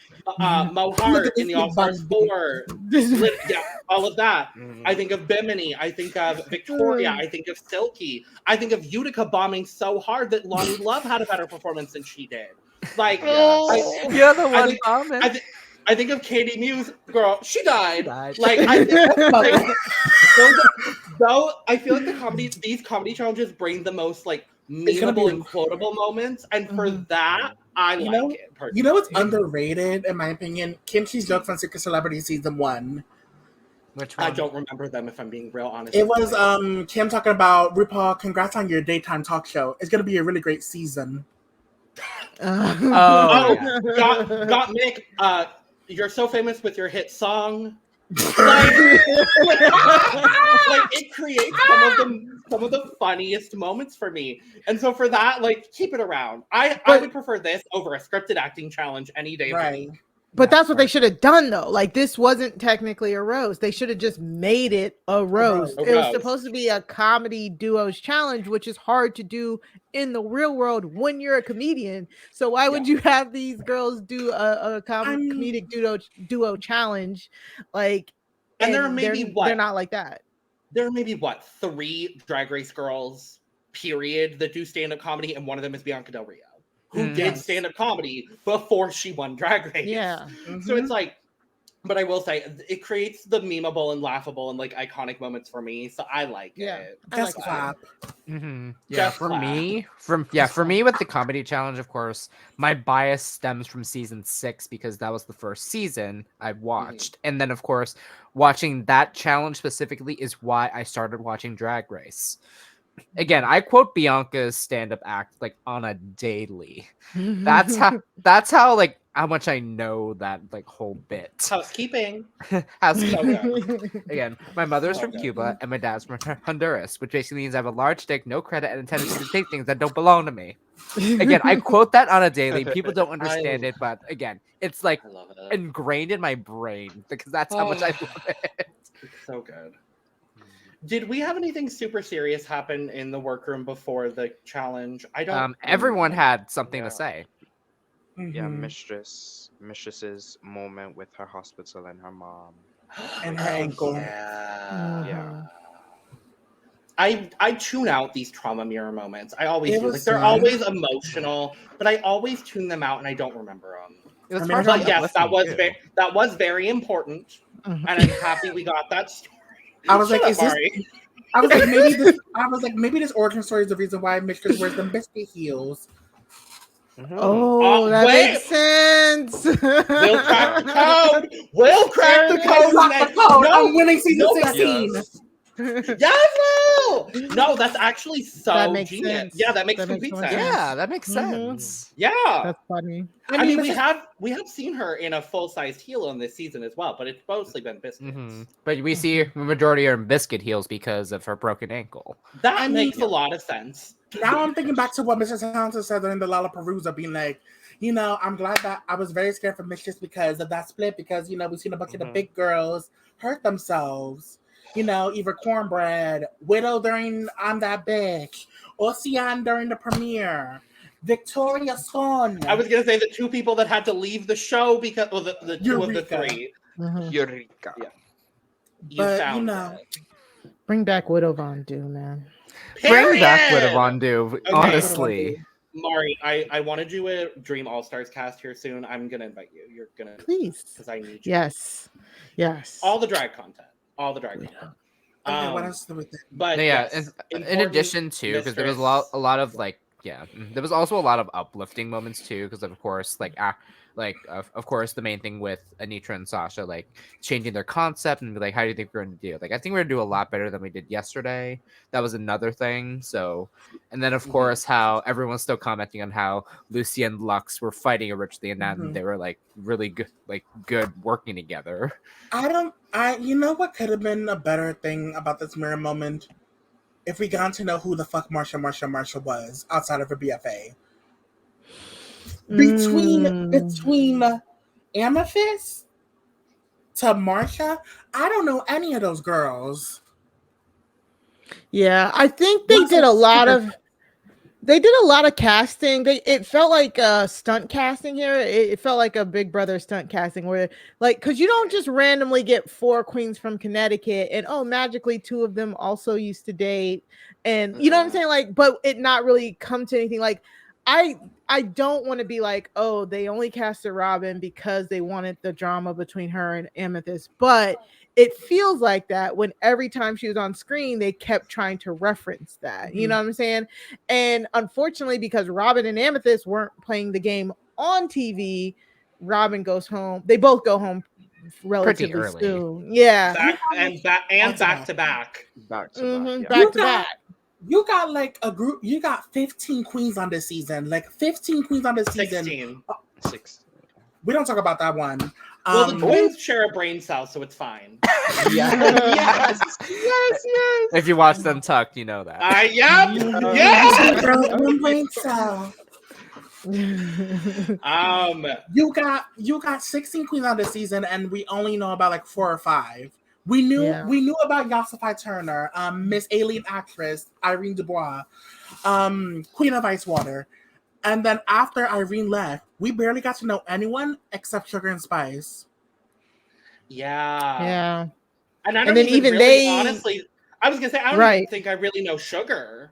Mo Hart in the All Stars 4. Yeah, all of that. I think of Bimini. I think of Victoria. I think of Silky. I think of Utica bombing so hard that Lonnie Love had a better performance than she did. Like, You're the one think- comment. I think of Katie Muse. Girl, she died. Died. Like, though I feel like these comedy challenges bring the most like memeable and quotable moments, and for that, I like it. You know what's underrated, in my opinion? Kimchi's jokes on Secret Celebrity Season 1. Which one? I don't remember them, if I'm being real honest. It was Kim talking about, RuPaul, congrats on your daytime talk show. It's going to be a really great season. Oh, yeah. got Mick. You're so famous with your hit song. Like it creates some of the funniest moments for me, and so for that, like, keep it around. I would prefer this over a scripted acting challenge any day. Right. But that's what they should have done, though. Like, this wasn't technically a roast. They should have just made it a roast. It was supposed to be a comedy duos challenge, which is hard to do in the real world when you're a comedian. So why would you have these girls do a comedic duo challenge? Like, and there are maybe they're not like that. There are maybe 3 Drag Race girls, period, that do stand-up comedy, and one of them is Bianca Del Rio, who did stand-up comedy before she won Drag Race. Yeah. So it's like, but I will say, it creates the memeable and laughable and like iconic moments for me. So I like it. Just clap. Mm-hmm. Yeah, Just for clap. me with the comedy challenge, of course, my bias stems from season 6 because that was the first season I watched, and then of course, watching that challenge specifically is why I started watching Drag Race. Again, I quote Bianca's stand-up act like on a daily. That's how like how much I know that like whole bit. Housekeeping. Again, my mother's from Cuba and my dad's from Honduras, which basically means I have a large dick, no credit, and a tendency to take things that don't belong to me. Again, I quote that on a daily. People don't understand it, but again, it's like ingrained in my brain because that's how much I love it. It's so good. Did we have anything super serious happen in the workroom before the challenge? I don't. Everyone had something to say. Yeah, Mistress's moment with her hospital and her mom. And her ankle. Yeah. I tune out these trauma mirror moments. I always do. Like, they're sad. always emotional, but I always tune them out and I don't remember them. It was hard But to yes, that was very important, and I'm happy we got that story. I was like, Shut up, Mari. maybe this origin story is the reason why Mistress wears them biscuit heels. Oh, that makes sense. We'll crack the code. We'll crack the code. I'm winning season 16. Yes, no, that's actually so That makes genius. sense. Yeah, that makes That makes complete so sense. much Yeah, that makes sense. Yeah, That's funny. I mean, we have seen her in a full-sized heel on this season as well, but it's mostly been biscuits. But we see the majority are in biscuit heels because of her broken ankle. That makes a lot of sense. Now I'm thinking back to what Mrs. Townsend said in the Lollapalooza, being like, You know, I'm glad that I was very scared for Mistress because of that split, because, you know, we've seen a bunch of the big girls hurt themselves. You know, either Cornbread, Widow during I'm That Bitch, Ocean during the premiere, Victoria Son. I was going to say the two people that had to leave the show because, well, the two of the Eureka. three. Eureka. Yeah. But, found you know, it. Bring back Widow Von Du, man. Bring back Period! Widow Von Du, honestly. Mari, I want to do a Dream All Stars cast here soon. I'm gonna invite you. You're gonna Please, because I need you. Yes. All the drag content. All the drag content. okay, what else do we think? But Yeah, yes, in addition to, because there was a lot of like, there was also a lot of uplifting moments too, because of course, of course, the main thing with Anetra and Sasha, like changing their concept and be like, how do you think we're going to do? Like, I think we're going to do a lot better than we did yesterday. That was another thing. So, and then of course, how everyone's still commenting on how Loosey and Luxx were fighting originally, and then they were like really good working together. You know what could have been a better thing about this mirror moment? If we got to know who the fuck Marcia was outside of her BFA. Between Amethyst to Marcia, I don't know any of those girls. Yeah, I think they did a lot of casting. It felt like stunt casting here. It felt like a Big Brother stunt casting where, like, because you don't just randomly get 4 queens from Connecticut and magically 2 of them also used to date, and you know what I'm saying, like, but it not really come to anything. Like, I don't want to be like, oh, they only casted Robin because they wanted the drama between her and Amethyst, but it feels like that when every time she was on screen, they kept trying to reference that. You know what I'm saying? And unfortunately, because Robin and Amethyst weren't playing the game on TV, Robin goes home. They both go home relatively soon. Yeah. Back to back. Back to back. You got like a group. You got 15 queens on this season. Like 15 queens on this season. 16. We don't talk about that one. Well, the twins share a brain cell, so it's fine. Yes. If you watch them tucked, you know that. One brain cell. You got 16 queens on this season, and we only know about like 4 or 5. We knew about Yosify Turner, Miss Alien Actress, Irene Dubois, Queen of Ice Water. And then after Irene left, we barely got to know anyone except Sugar and Spice. Yeah. And then even really, they... honestly, I was going to say, I don't even think I really know Sugar.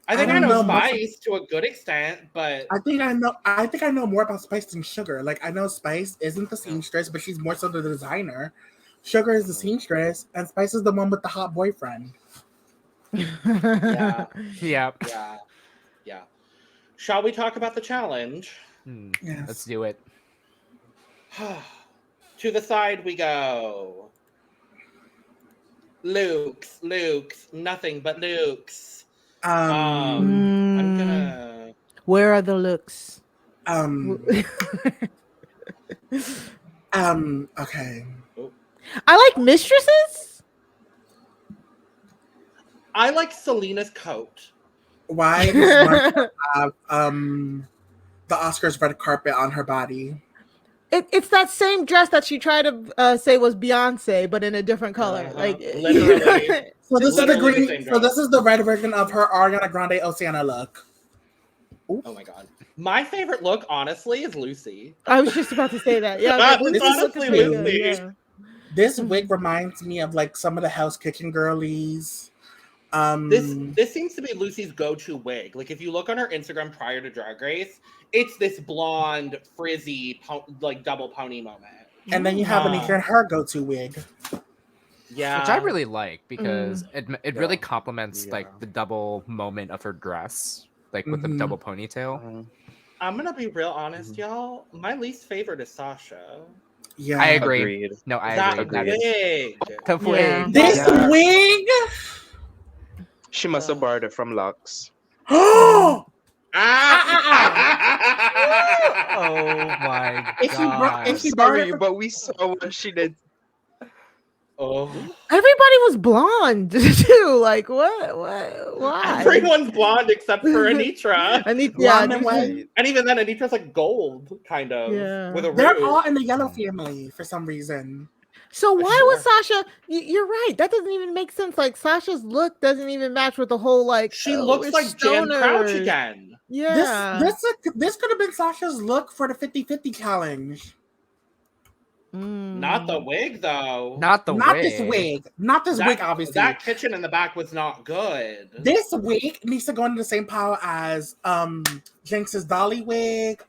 I think I know Spice to a good extent, but... I think I know more about Spice than Sugar. Like, I know Spice isn't the seamstress, but she's more so the designer. Sugar is the seamstress, and Spice is the one with the hot boyfriend. Yeah. Shall we talk about the challenge? Yes. Let's do it. To the side we go. Luxx, nothing but Luxx. I'm gonna. Where are the Luxx? Okay. I like Mistresses. I like Salina's coat. Why does Marcia have the Oscars red carpet on her body? It's that same dress that she tried to say was Beyonce, but in a different color. Like literally. So this is the green. So this is the red version of her Ariana Grande Oceana look. Oof. Oh my god. My favorite look, honestly, is Loosey. I was just about to say that. Yeah, it's honestly Loosey. Yeah. This wig reminds me of like some of the Hell's Kitchen girlies. This seems to be Loosey's go-to wig. Like if you look on her Instagram prior to Drag Race, it's this blonde, frizzy, like double pony moment. And then you have Anetra and her go-to wig. Yeah, which I really like because it really complements like the double moment of her dress, like with the double ponytail. I'm gonna be real honest, y'all. My least favorite is Sasha. Yeah, I agree. Agreed. No, I agree. That wig. This wig. She must have borrowed it from Luxx. Oh my god! Sorry, but we saw what she did. Oh, Everybody was blonde too. Like what? Why? everyone's blonde except for Anetra. I need yeah. Blonde and white. And even then, Anetra's like gold, kind of, Yeah. with a They're root. all in the yellow family for some reason. So why Sure. was Sasha? You're right. That doesn't even make sense. Like Sasha's look doesn't even match with the whole like. She oh, looks it's like Jan Crouch stoners. again. Yeah. This could have been Sasha's look for the 50-50 challenge. Not the wig, though. Not the Not wig. this wig. Not this wig, obviously. That kitchen in the back was not good. This wig needs to go into the same pile as Jinx's Dolly wig,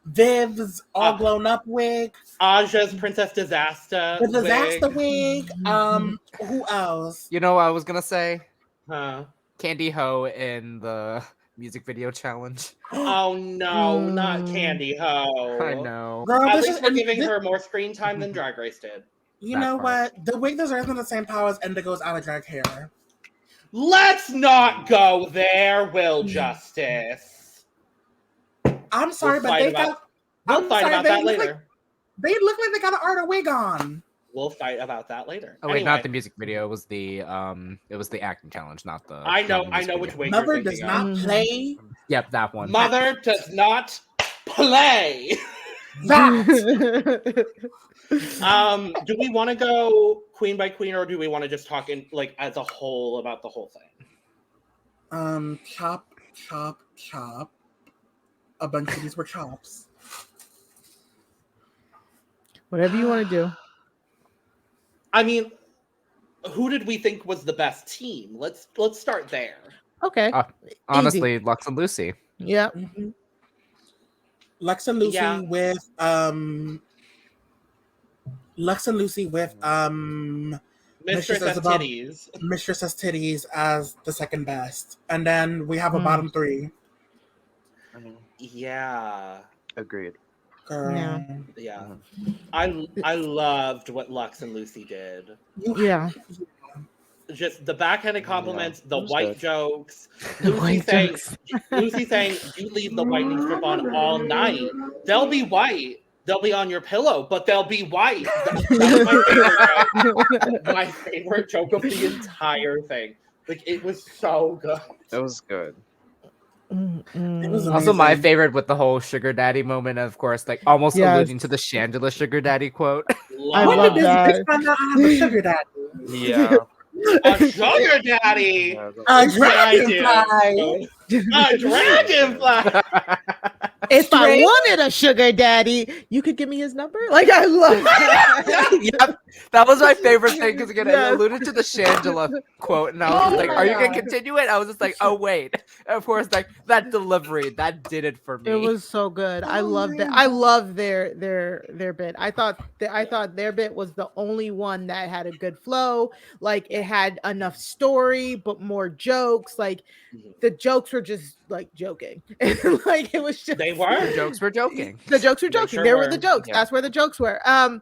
Viv's all blown up wig, Aja's Princess Disaster. the disaster wig. Mm-hmm. Who else? You know what I was gonna say? Huh. Candy Ho in the music video challenge. Oh no, not Candy Ho. I know. Girl, At this least is we're giving her more screen time than Drag Race did. You that know part. what? The wig deserves the same power as Indigo's out of drag hair. Let's not go there, Will Justice. I'm sorry, We'll but fight they about- got. We'll I'm fight sorry, about they that look later. They look like they got an art wig on. We'll fight about that later. Oh wait, Anyway, not the music video. It was the acting challenge, not the. I know not the music which video. wig Mother you're does thinking of. not play Yep, that one. Mother does not play. that. Do we want to go queen by queen, or do we want to just talk in like as a whole about the whole thing? Chop, chop, chop. A bunch of these were chops. Whatever you want to do. I mean, who did we think was the best team? Let's start there. Okay. Honestly, Luxx and Lucy. Yeah. Luxx and Lucy Yeah. with Mistress as above- EsTitties. Mistress EsTitties as the second best, and then we have a Mm. bottom three. Yeah. Agreed. Girl. Yeah. I loved what Luxx and Lucy did. Yeah. Just the backhanded compliments, the it was white good. jokes. The Lucy white saying, jokes. Lucy saying, "You leave the whitening strip on all night. They'll be white. They'll be on your pillow, but they'll be white." That was my favorite joke. My favorite joke of the entire thing. Like it was so good. It was good. It was Also, my amazing. favorite with the whole sugar daddy moment, of course, like almost Yes. alluding to the Shangela sugar daddy quote. I When love did this that. bitch find out I have a sugar daddy? Yeah. A sugar daddy. Yeah, A Yes, I do. dragonfly. A dragonfly. If I Straight- wanted a sugar daddy, you could give me his number. Like I love that. Yep, that was my favorite thing because again, Yes. I alluded to the Shangela quote, and I was just like, Oh "Are you my gonna God. continue it?" I was just like, "Oh wait." And of course, like that delivery, that did it for me. It was so good. I Oh loved my it. I love their bit. I thought their bit was the only one that had a good flow. Like it had enough story, but more jokes. Like the jokes were just like joking. Like it was just They The were. jokes were joking. the jokes were They joking. sure There were were. the jokes. Yeah. That's where the jokes were. And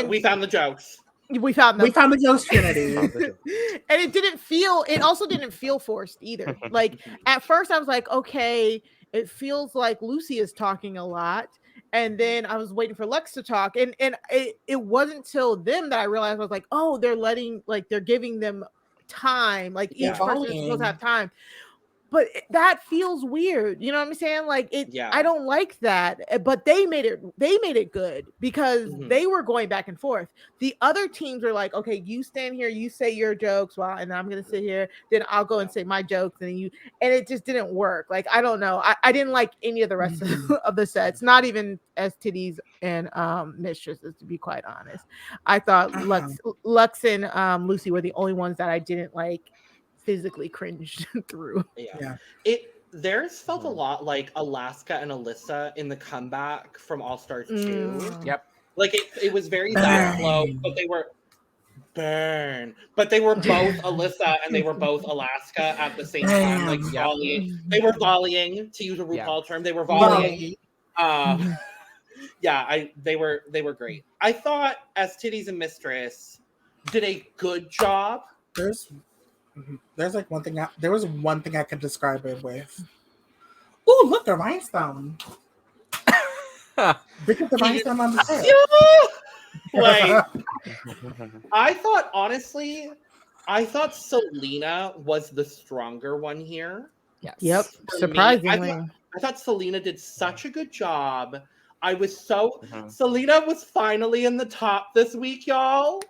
We found the jokes. we found them. We found the Ghost Trinity. And it also didn't feel forced either. Like at first I was like, okay, it feels like Lucy is talking a lot. And then I was waiting for Luxx to talk. And it wasn't till then that I realized I was like, oh, they're giving them time. Like each Yeah. person is supposed to have time. But that feels weird. You know what I'm saying? Like Yeah. I don't like that. But they made it good because Mhm. they were going back and forth. The other teams are like, okay, you stand here, you say your jokes, well, and I'm gonna sit here, then I'll go and say my jokes, and it just didn't work. Like I don't know. I didn't like any of the rest of the sets, not even EsTitties and Mistresses, to be quite honest. I thought Luxx and Lucy were the only ones that I didn't like physically cringed through. Yeah. Theirs felt a lot like Alaska and Alyssa in the comeback from All Stars 2. Yep. Like it was very that flow, but they were But they were both Alyssa and they were both Alaska at the same time, like Yeah. volleying. They were volleying, to use a Yeah. RuPaul term. They were volleying. They were great. I thought EsTitties and Mistress did a good job. There's like one thing. There was one thing I could describe it with. Ooh, look, the rhinestone. Look at the rhinestone on the set. Like, I thought, honestly, Salina was the stronger one here. Yes. Yep. For me, Surprisingly. I thought Salina did such a good job. I was so Mhm. Salina was finally in the top this week, y'all.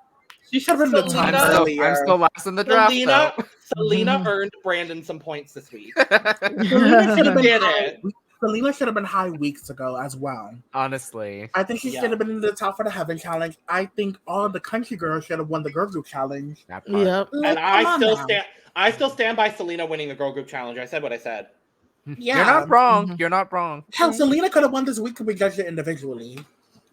She should have been in the top Selena- earlier. I'm still last in the draft. Selena earned Brandon some points this week. Selena should have been Did high. it. Selena should have been high weeks ago as well. Honestly. I think she Yeah. should have been in the top for the Heaven Challenge. I think all of the country girls should have won the Girl Group Challenge. That part. Yep. And I Come on now. still stand by Selena winning the girl group challenge. I said what I said. Yeah. You're not wrong. Mhm. You're not wrong. Hell, Selena could have won this week if we judged it individually.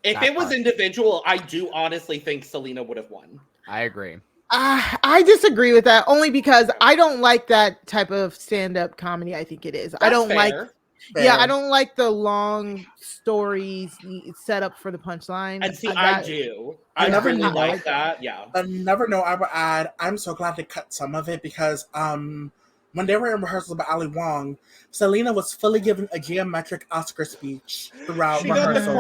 If That it was part. individual, I do honestly think Selena would have won. I agree. I disagree with that only because I don't like that type of stand-up comedy. I think it is. I That's don't like. fair. Yeah, Fair. I don't like the long stories set up for the punchline. And see, I do. I never really knew like that. that. Yeah. Never know. I would add. I'm so glad they cut some of it because when they were in rehearsal about Ali Wong, Selena was fully giving a geometric Oscar speech throughout She got rehearsal. the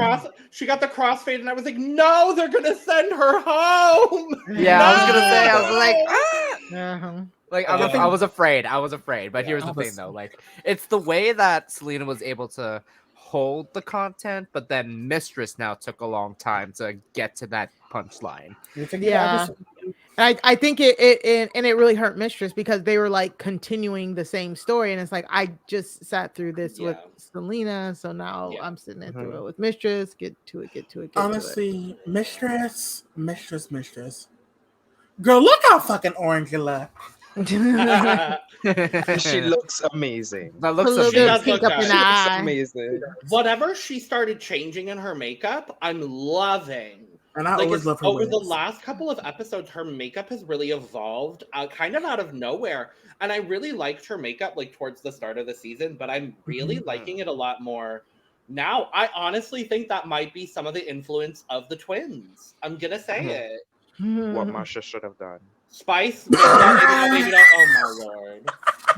crossfade, and I was like, no, they're gonna send her home. Yeah, I was gonna No! say, I was like, ah! Uh-huh. Like Uh, I was afraid. But Yeah. here's the I thing was- though. Like it's the way that Selena was able to hold the content, but then Mistress now took a long time to get to that punchline. You think Yeah. I think it really hurt Mistress because they were like continuing the same story, and it's like I just sat through this with Yeah. Selena, so now Yeah. I'm sitting there through Mhm. it with Mistress. Get to it. Honestly, Mistress. Girl, look how fucking orange you look. And she looks amazing. That A looks little She bit amazing. of does pink look up good. an She looks eye. amazing. Whatever she started changing in her makeup, I'm loving. And I Like always it's, love her over the wigs. last couple of episodes, her makeup has really evolved, kind of out of nowhere. And I really liked her makeup like towards the start of the season, but I'm really liking it a lot more now. I honestly think that might be some of the influence of the twins. I'm gonna say it. What Marcia should have done. Spice, maybe not. Oh my lord!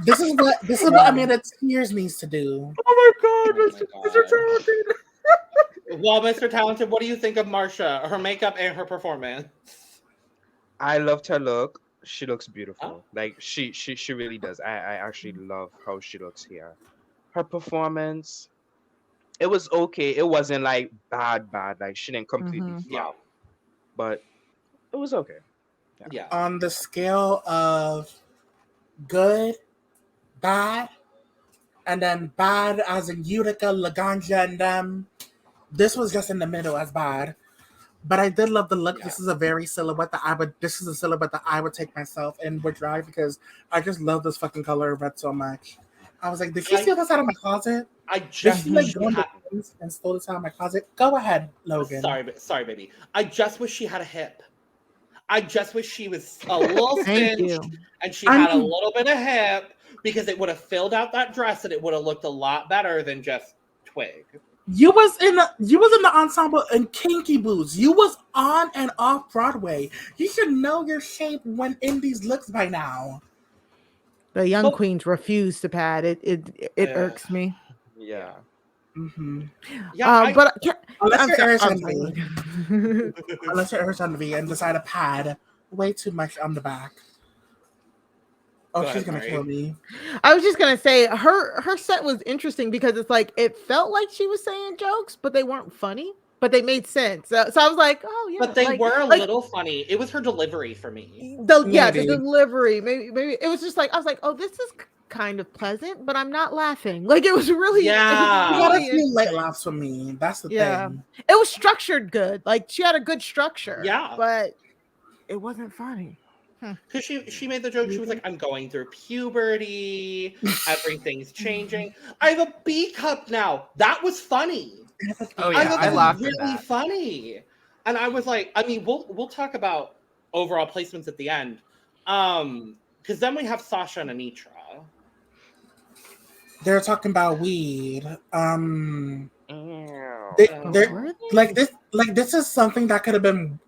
This is what Amanda Tears needs to do. Oh my Oh my God. Well, Mr. Talented, what do you think of Marcia, her makeup and her performance? I loved her look. She looks beautiful. Oh. Like she really does. I actually love how she looks here. Her performance, it was okay. It wasn't like bad. Like she didn't completely Mhm. flop, but it was okay. Yeah. On the scale of good, bad, and then bad as in Utica, Laganja, and them, this was just in the middle as bad. But I did love the look. Yeah. This is a very silhouette that this is a silhouette that I would take myself and would drive because I just love this fucking color of red so much. I was like, did she steal this out of my closet? I Did just she like wish go she in the had. things and stole this out of my closet? Go ahead, Logan. Sorry, baby. I just wish she had a hip. I just wish she was a little Thank cinched you. and she I had a mean- little bit of hip because it would have filled out that dress and it would have looked a lot better than just twig. You was in the ensemble in Kinky Boots. You was on and off Broadway. You should know your shape when in these looks by now. The young Well- queens refuse to pad. It Yeah. irks me. Yeah. Mm-hmm. Yeah, But I can't, Unless I'm you're sorry, Eris I'm Envy. sorry. Unless you're Eris Envy and decide to pad way too much on the back. Oh, Go she's ahead, gonna Mari. kill me. I was just gonna say her set was interesting because it's like it felt like she was saying jokes, but they weren't funny, but they made sense. So I was like, oh yeah, but they like- were a like, little funny. It was her delivery for me. the Maybe. delivery. Maybe it was just like I was like, oh, this is kind of pleasant, but I'm not laughing. Like it was really Yeah. You got a really few late laughs from me. That's the Yeah. thing. it was structured good. Like she had a good structure. Yeah. but it wasn't funny. Because she made the joke, she was like, I'm going through puberty, everything's changing. I have a B cup now. That was funny. Oh I yeah, thought I that laughed was at really that. funny. And I was like, I mean, we'll talk about overall placements at the end. Because then we have Sasha and Anetra. They're talking about weed. Ew. They're like this is something that could have been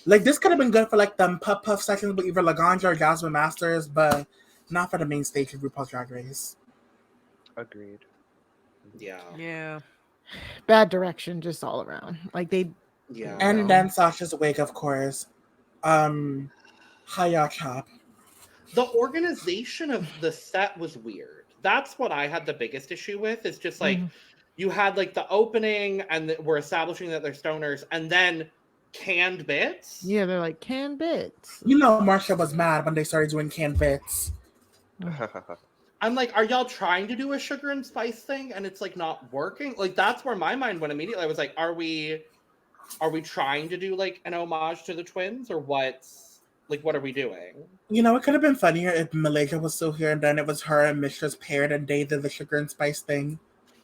like this could have been good for like them puff sections with either Laganja or Jasmine Masters, but not for the main stage of RuPaul's Drag Race. Agreed. Yeah. Yeah. Bad direction just all around. Like they Yeah. And then Sasha's wig, of course. Hiya Chop. The organization of the set was weird. That's what I had the biggest issue with. It's just like you had like the opening and we're establishing that they're stoners and then canned bits. Yeah, they're like canned bits. You know, Marcia was mad when they started doing canned bits. I'm like, are y'all trying to do a sugar and spice thing and it's like not working? Like that's where my mind went immediately. I was like, are we trying to do like an homage to the twins or what are we doing? You know, it could have been funnier if Malaysia was still here and then it was her and Mistress paired and they did the sugar and spice thing.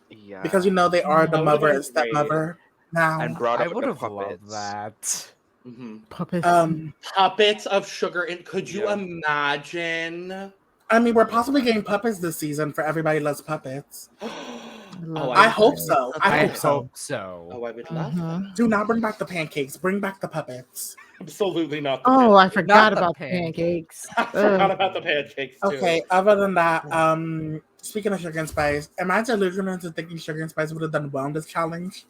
Yeah. Because, you know, they are the That mother would've and been great. stepmother now. And brought I up would the have loved puppets. that. Puppets. Puppets of sugar. And could you Yeah. imagine? I mean, we're possibly getting puppets this season for Everybody Loves Puppets. Oh, I hope so. I I hope so. hope so. Oh, I would love that. Do not bring back the pancakes. Bring back the puppets. Absolutely not. The Oh, I pancakes. forgot the about pancakes. pancakes. I forgot about the pancakes too. Okay, other than that, speaking of sugar and spice, am I delusional into thinking sugar and spice would have done well in this challenge?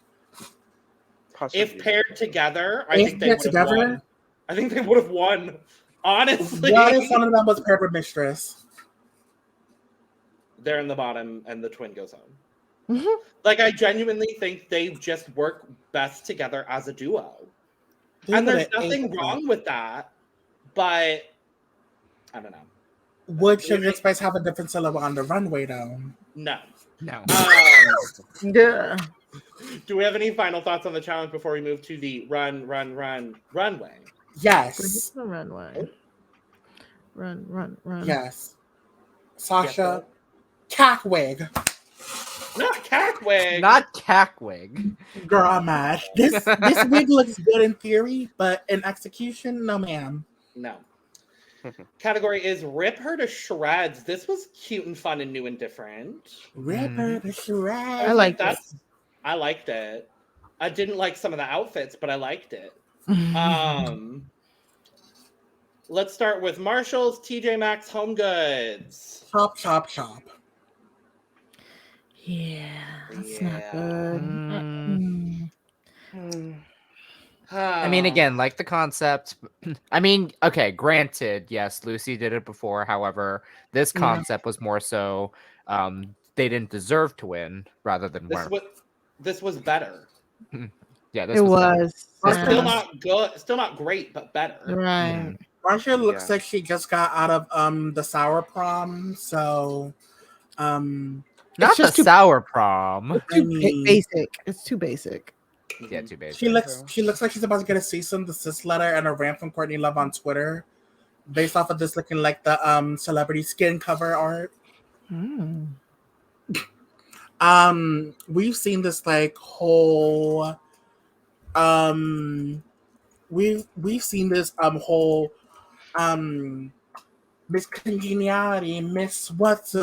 Possibly. If paired together, I If think they paired would have together? won. I think they would have won. Honestly, What if one of them was paired with Mistress? they're in the bottom and the twin goes home. Like I genuinely think they just work best together as a duo. They And there's would've nothing ate wrong with that, but I don't know. it. Would sugar and spice have a different silhouette on the runway though? No. No. Yeah. Do we have any final thoughts on the challenge before we move to the runway? Yes. The runway. Run. Yes. Sasha, cack wig. Not Cackwig. Not Cackwig. Girl, I'm mad. This wig looks good in theory, but in execution, no ma'am. No. Category is rip her to shreds. This was cute and fun and new and different. Rip her to shreds. I like that. I liked it. I didn't like some of the outfits, but I liked it. Let's start with Marshall's TJ Maxx Home Goods. Chop, chop, chop. Yeah, that's Yeah. not good. I mean, again, like the concept. I mean, okay, granted, yes, Lucy did it before. However, this concept was more so they didn't deserve to win rather than this was better. Yeah, this It was was. better. Still not good, still not great, but better. Right. Marcia looks like she just got out of the sour prom, so Not just the too- sour prom. I mean, Basic. It's too basic. Yeah, too basic. she looks like she's about to get a cease and desist letter and a rant from Courtney Love on Twitter, based off of this looking like the celebrity skin cover art. We've seen this like whole we've seen this whole Miss Congeniality, Miss what's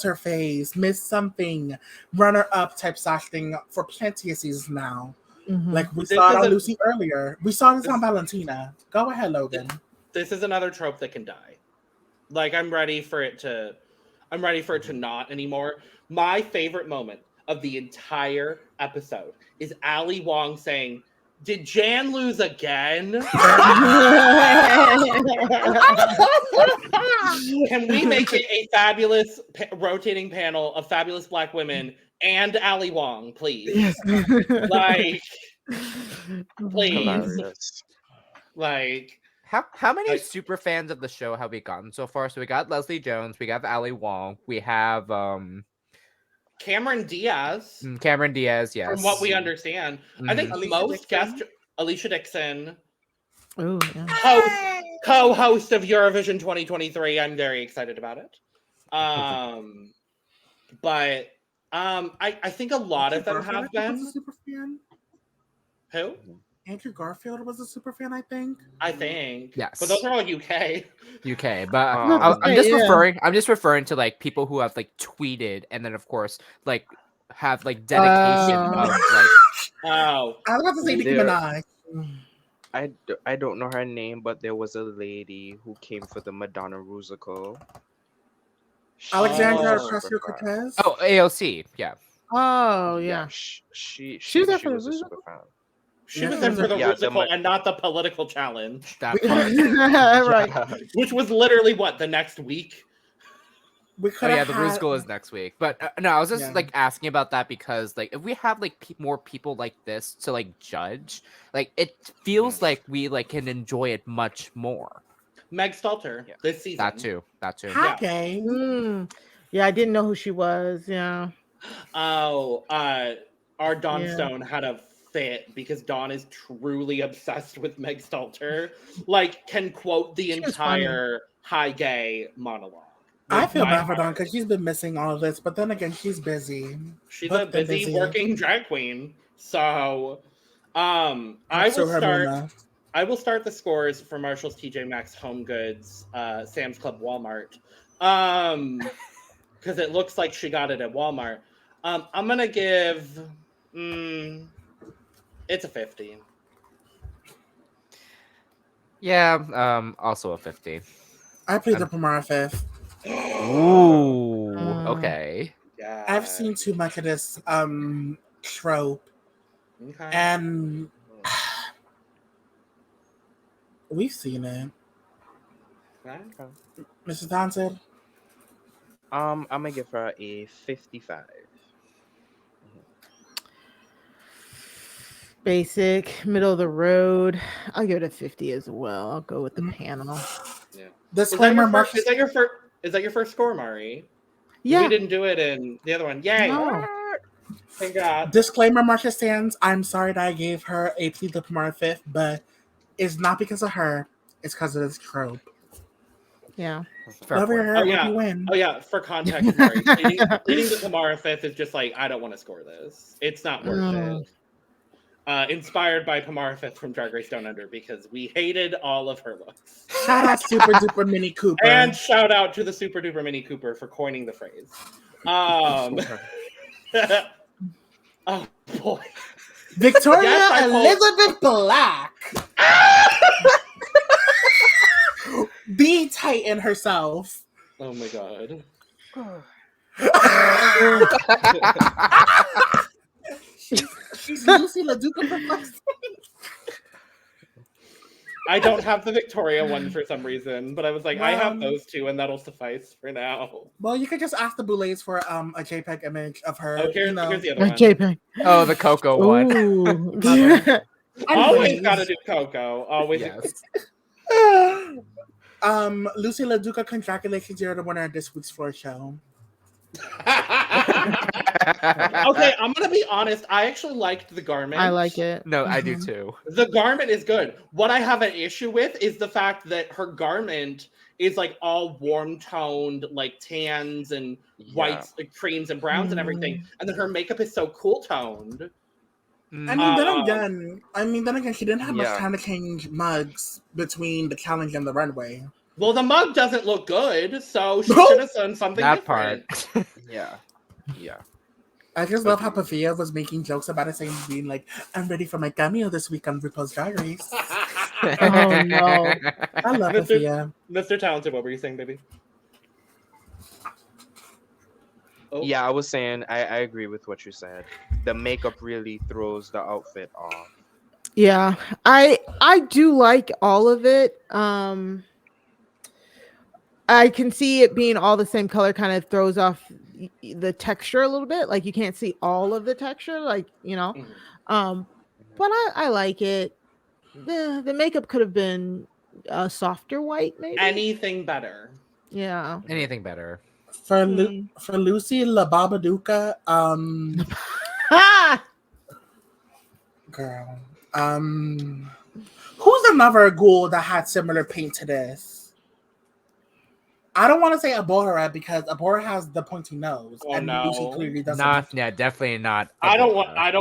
her face, Miss something, runner up type slash thing for plenty of seasons now. Like we saw it on Lucy earlier. We saw this on Valentina. Go ahead, Logan. This is another trope that can die. Like I'm ready for it to not anymore. My favorite moment of the entire episode is Ali Wong saying, "Did Jan lose again?" Can we make it a fabulous rotating panel of fabulous Black women and Ali Wong, please? Like, please. Hilarious. Like, How many super fans of the show have we gotten so far? So we got Leslie Jones, we got Ali Wong, we have Cameron Diaz. Cameron Diaz, yes. From what we understand, I think most guests, Alicia Dixon, Oh, yeah. co-host of Eurovision 2023. I'm very excited about it. But I think a lot of them have been. Was a super fan. Who? Andrew Garfield was a super fan, I think. I think. Yes. But those are all UK. UK, but Oh. I'm just Yeah. referring. I'm just referring to like people who have like tweeted, and then of course like have like dedication of like. Oh. I was about to say Nicki There- Minaj. I don't know her name, but there was a lady who came for the Madonna musical. Alexandra Oh. Ocasio-Cortez. Oh, AOC, yeah. Oh, yeah. She She was there for was the a super fan. She was in for the Yeah, musical and not the political challenge, That part. Right. which was literally what, the next week? We Oh could yeah, have the had. musical is next week. But no, I was just Yeah. like asking about that because like if we have like more people like this to like judge, like it feels like we like can enjoy it much more. Meg Stalter Yeah. this season. That too. Hi, gang. Yeah, I didn't know who she was. Yeah. Oh, our Dawn Yeah. Stone had a fit because Dawn is truly obsessed with Meg Stalter. Like, can quote the She was funny. entire high gay monologue. I Like, feel by bad for Dawn heart. because she's been missing all of this, but then again, she's busy. She's Both a been busy working drag queen. So, I So will her start. Muna. I will start the scores for Marshall's, TJ Maxx, Home Goods, Sam's Club, Walmart. Because it looks like she got it at Walmart. I'm gonna give. It's a 50. Yeah. Also a 50. I played the Pomara Fifth. Ooh. Okay. Yeah. I've seen too much of this trope, Okay. and we've seen it. Okay. Mrs. Thompson, I'm gonna give her a 55. Basic, middle of the road. I'll give it a 50 as well. I'll go with the panel. Yeah. disclaimer: Marcia. Is that your first? Is that your first score, Mari? Yeah. We didn't do it in the other one. Yay! No. Thank God. Disclaimer: Marcia stands. I'm sorry that I gave her a Plead the Pomara Fifth, but it's not because of her. It's because of this trope. Yeah. Fair Love point. your hair, Oh, hope yeah. you win. Oh yeah, for context, Mari, pleading the Tamara Fifth is just like, I don't want to score this. It's not worth it. Inspired by Tamara Fifth from Drag Race Down Under because we hated all of her looks. Shout out Super Duper Mini Cooper. And shout out to the Super Duper Mini Cooper for coining the phrase. Oh boy. Victoria Yes, I Elizabeth Black. The Titan herself. Oh my god. She's Loosey Laduca for fuck's sake. I don't have the Victoria one for some reason, but I was like, I have Well, those two and that'll suffice for now. Well, you could just ask the Boulets for a JPEG image of her. Oh, here's the other one. JPEG. Oh, the Coco one. Ooh. Always gotta do Coco. Always. Yes. Loosey Laduca, congratulations, you're the winner of this week's floor show. Okay, I'm gonna be honest. I actually liked the garment. I like it. No, I do too. The garment is good. What I have an issue with is the fact that her garment is like all warm toned, like tans and whites, like creams and browns and everything, and then her makeup is so cool toned. I mean, then again, she didn't have much time to change mugs between the challenge and the runway. Well, the mug doesn't look good, so she should have done something that different. part. Yeah. I just love how Pavia was making jokes about it, saying, being like, I'm ready for my cameo this week on RuPaul's Drag Race. Oh no. I love Pavia. Mr. Talented, what were you saying, baby? Oh. Yeah, I was saying I agree with what you said. The makeup really throws the outfit off. Yeah. I do like all of it. I can see it being all the same color kind of throws off the texture a little bit. Like you can't see all of the texture, like, you know. But I like it. The makeup could have been a softer white, maybe. Anything better. Yeah. Anything better. For Loosey Laduca, girl. Who's another ghoul that had similar paint to this? I don't want to say Abora because Abora has the pointy nose, and Loosey clearly doesn't. Definitely not. I don't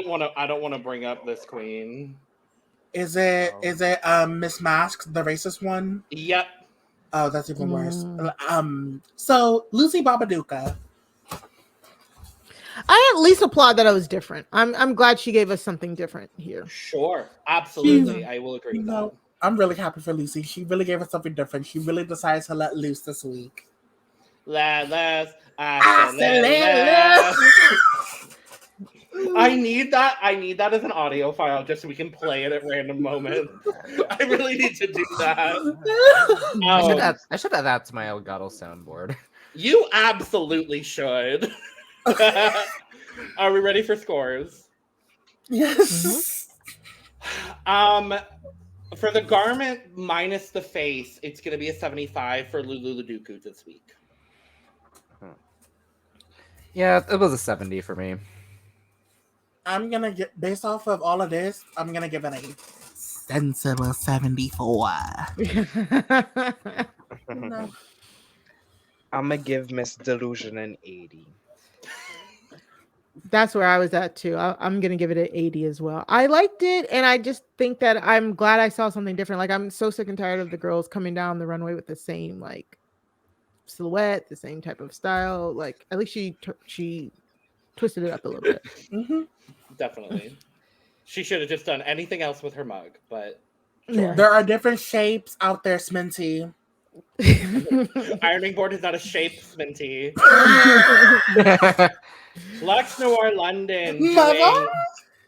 want to bring up this queen. Is it Miss Mask, the racist one? Yep. Oh, that's even worse. So Loosey Babaduca. I at least applaud that it was different. I'm glad she gave us something different here. Sure, absolutely, I will agree with that. I'm really happy for Loosey. She really gave us something different. She really decided to let loose this week. I need that as an audio file just so we can play it at random moments. I really need to do that. I should add that to my Elgato soundboard. You absolutely should. Are we ready for scores? Yes. For the garment minus the face, it's going to be a 75 for Loosey Laduca this week. Yeah, it was a 70 for me. I'm gonna get, based off of all of this, I'm gonna give it a sensible 74. No. I'm gonna give Miss Delusion an 80. That's where I was at too. I'm gonna give it an 80 as well. I liked it, and I just think that I'm glad I saw something different. Like, I'm so sick and tired of the girls coming down the runway with the same like silhouette, the same type of style. Like, at least she twisted it up a little bit. Mm-hmm. Definitely. She should have just done anything else with her mug, but Yeah. There are different shapes out there, Sminty. ironing board is not a shape, Sminty. Luxx, Noir, London. doing-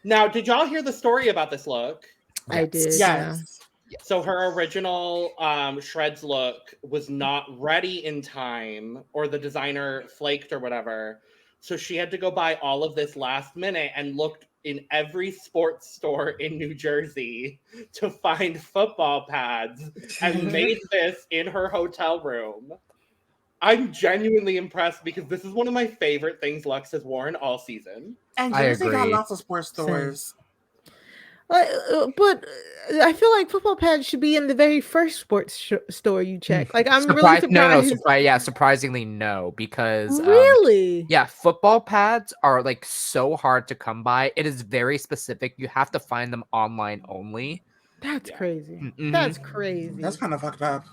Now, did y'all hear the story about this look? I did. Yes. So her original Shreds look was not ready in time, or the designer flaked or whatever. So she had to go buy all of this last minute and looked in every sports store in New Jersey to find football pads and made this in her hotel room. I'm genuinely impressed because this is one of my favorite things Luxx has worn all season. And I Jersey got agree. lots of sports stores. But I feel like football pads should be in the very first sports store you check. Like, I'm really surprised. No, surprisingly no, because Really? yeah, football pads are like so hard to come by. It is very specific. You have to find them online only. That's crazy. Mhm. That's crazy. That's kind of fucked up.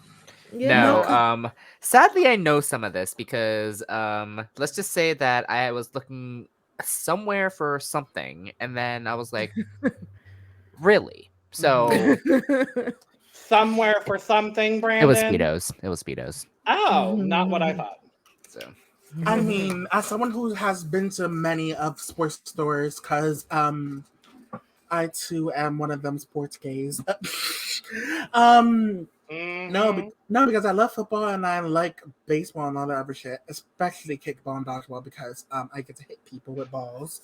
No, sadly I know some of this because let's just say that I was looking somewhere for something and then I was like, really? So Somewhere for something, it Brandon. was Speedos. Oh, not what I thought. So I mean, as someone who has been to many of sports stores, because I too am one of them sports gays. No, because I love football and I like baseball and all that other shit, especially kickball and dodgeball because I get to hit people with balls.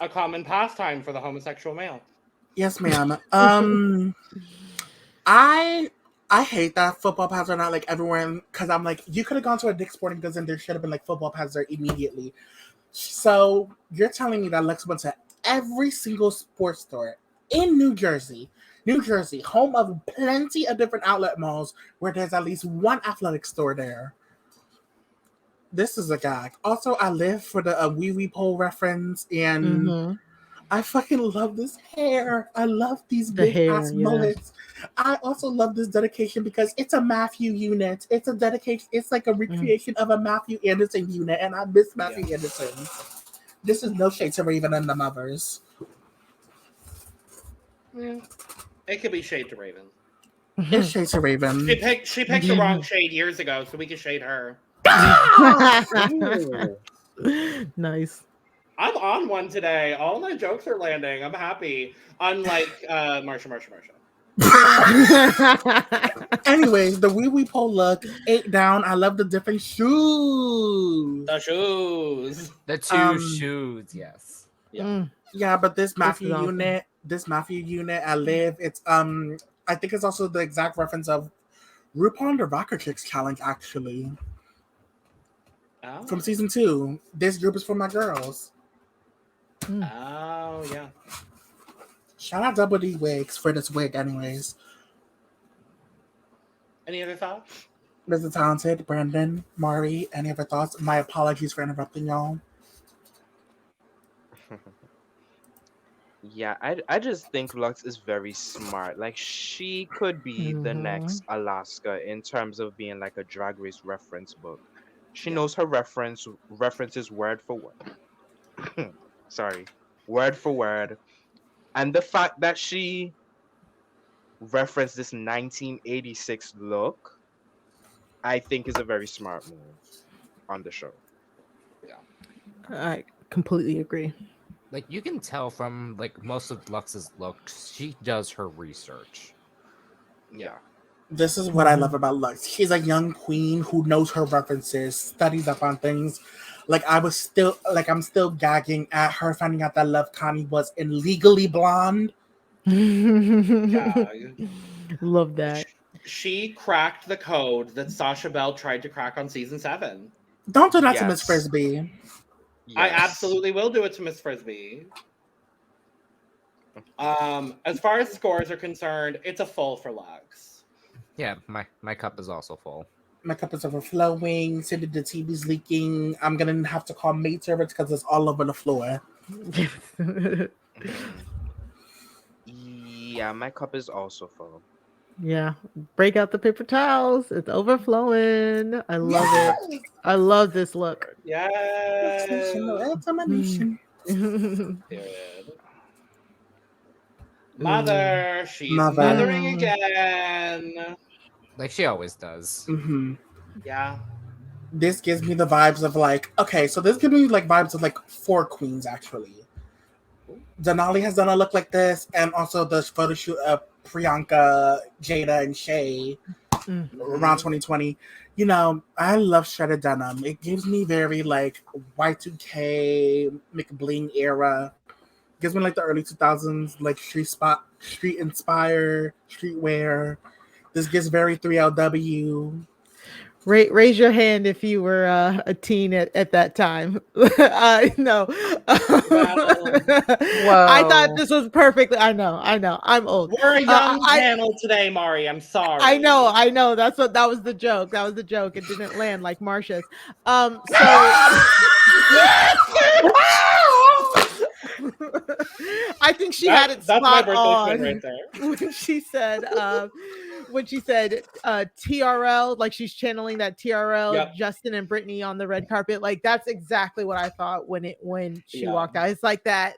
A common pastime for the homosexual male. Yes, ma'am. I hate that football pads are not like everywhere because I'm like, you could have gone to a Dick's Sporting Goods and there should have been like football pads there immediately. So you're telling me that Luxx went to every single sports store in New Jersey, home of plenty of different outlet malls where there's at least one athletic store there. This is a gag. Also, I live for the wee wee pole reference, and I fucking love this hair. I love these big ass mullets. I also love this dedication because it's a Matthew unit. It's a dedication. It's like a recreation of a Matthew Anderson unit, and I miss Matthew Anderson. This is no shade to Raven and the mothers. Yeah. It could be shade to Raven. It's shade to Raven. She picked the wrong shade years ago, so we can shade her. Nice. I'm on one today. All my jokes are landing. I'm happy. Unlike Marcia. Anyways, the wee wee pole look, 8 down. I love the different shoes. The shoes. the two shoes, yes. Yeah, but this Matthew awesome. unit, I live. It's I think it's also the exact reference of RuPaul and the Rocker Chicks challenge actually. Oh. From season 2. This group is for my girls. Oh, yeah. Shout out Double D Wigs for this wig, anyways. Any other thoughts? Mr. Talented, Brandon, Mari, any other thoughts? My apologies for interrupting y'all. Yeah, I just think Luxx is very smart. Like, she could be the next Alaska in terms of being like a Drag Race reference book. She knows her references word for word. Sorry, word for word. And the fact that she referenced this 1986 look, I think is a very smart move on the show. I completely agree. Like you can tell from like most of Luxx's looks, she does her research. Yeah. This is what I love about Luxx. She's a young queen who knows her references, studies up on things. Like I'm still gagging at her finding out that Love Connie was in Legally Blonde. Yeah. Love that. She cracked the code that Sasha Bell tried to crack on season 7. Don't do that to Miss Yes. Frisbee. I Yes. absolutely will do it to Miss Frisbee. As far as scores are concerned, it's a full for Luxx. Yeah, my cup is also full. My cup is overflowing. Cindy the TV's leaking. I'm gonna have to call maid service because it's all over the floor. Yeah, my cup is also full. Yeah, break out the paper towels. It's overflowing. I love it. I love this look. Yes. Examination. Period. Mother, she's Mother. mothering again. Like she always does. Mm-hmm. Yeah. This gives me the vibes of like, okay, so this gives me like vibes of like 4 queens actually. Denali has done a look like this, and also the photo shoot of Priyanka, Jada, and Shay around 2020. You know, I love shredded denim. It gives me very like Y2K, McBling era. Gives me like the early 2000s, like street inspired, streetwear. This gives very 3LW. Raise your hand if you were a teen at that time. No. I thought this was perfectly. I know. I'm old. We're a young panel today, Mari. I'm sorry. I know. That was the joke. It didn't land like Marcia's. So I think she had it spot that's my birthday on twin right there. when she said TRL, like she's channeling that TRL, Yep. Justin and Brittany on the red carpet. Like that's exactly what I thought when she walked out. It's like that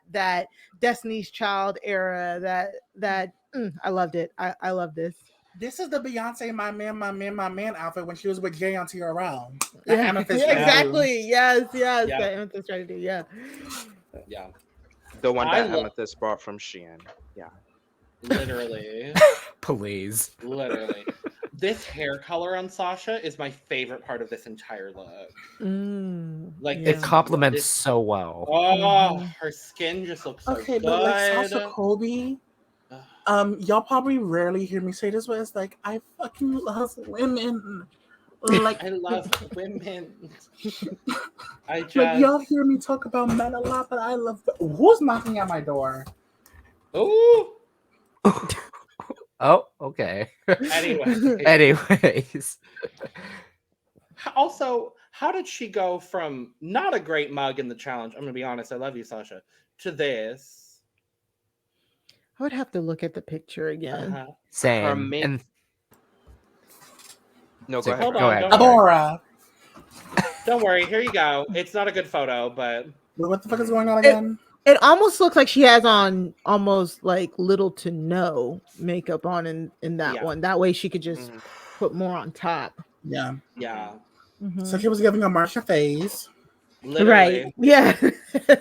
Destiny's Child era. I loved it. I love this. This is the Beyonce my man outfit when she was with Jay on TRL. Yeah, exactly. Yes. Yeah. That Amethyst tried to do. Yeah. Yeah. The one that Amethyst bought from Shein. Yeah. Literally. Please. Literally. This hair color on Sasha is my favorite part of this entire look. Like It complements so well. Oh, her skin just looks so okay, good. but like Sasha Colby, y'all probably rarely hear me say this, but it's like I fucking love women. Like I love women. Like y'all hear me talk about men a lot, but I love. Who's knocking at my door? Ooh. Oh, okay. Anyways. Also, how did she go from not a great mug in the challenge? I'm gonna be honest. I love you, Sasha. To this. I would have to look at the picture again. Same. No, go ahead. Go ahead. Abora. Don't worry. Here you go. It's not a good photo, but what the fuck is going on again? It almost looks like she has on almost like little to no makeup on in that one. That way she could just put more on top. Yeah. Yeah. So she was giving a Marcia phase. Literally. Right. Yeah.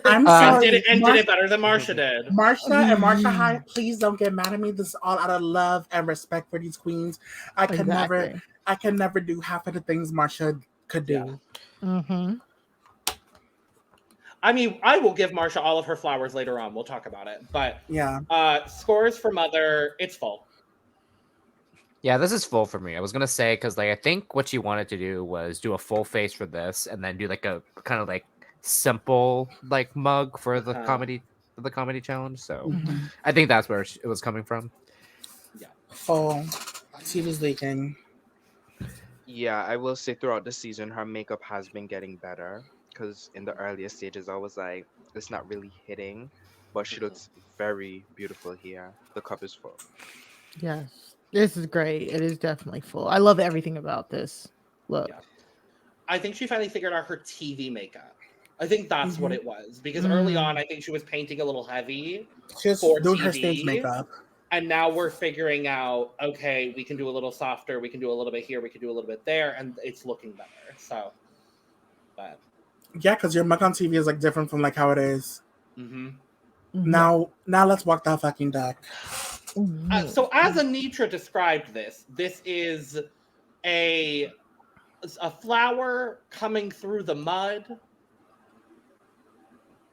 I'm sorry. Did it better than Marcia did. Marcia and Marcia High, please don't get mad at me. This is all out of love and respect for these queens. I can never do half of the things Marcia could do. Mm-hmm. I mean, I will give Marcia all of her flowers later on. We'll talk about it. But scores for Mother, it's full. Yeah, this is full for me. I was gonna say because like I think what she wanted to do was do a full face for this, and then do like a kind of like simple like mug for the comedy challenge. So I think that's where it was coming from. Yeah, full. She was leaking. Yeah, I will say throughout the season, her makeup has been getting better. Because in the earlier stages, I was like, it's not really hitting, but she looks very beautiful here. The cup is full. Yes, this is great. It is definitely full. I love everything about this look. Yeah. I think she finally figured out her TV makeup. I think that's what it was. Because early on, I think she was painting a little heavy. Just doing her stage makeup. And now we're figuring out, okay, we can do a little softer. We can do a little bit here. We can do a little bit there. And it's looking better. So, but... Yeah, because your mug on TV is like different from like how it is. Mm-hmm. Now let's walk that fucking deck. So as Anetra described this is a flower coming through the mud,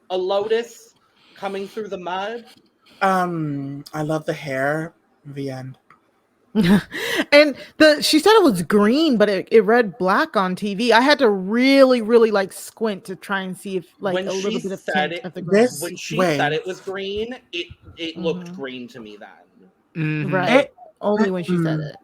a lotus coming through the mud. I love the hair. The end. And she said it was green, but it read black on TV. I had to really, really like squint to try and see if like When a she little bit of said tint it- of the green. When she said it was green, it looked green to me then. Right. Only when she said it.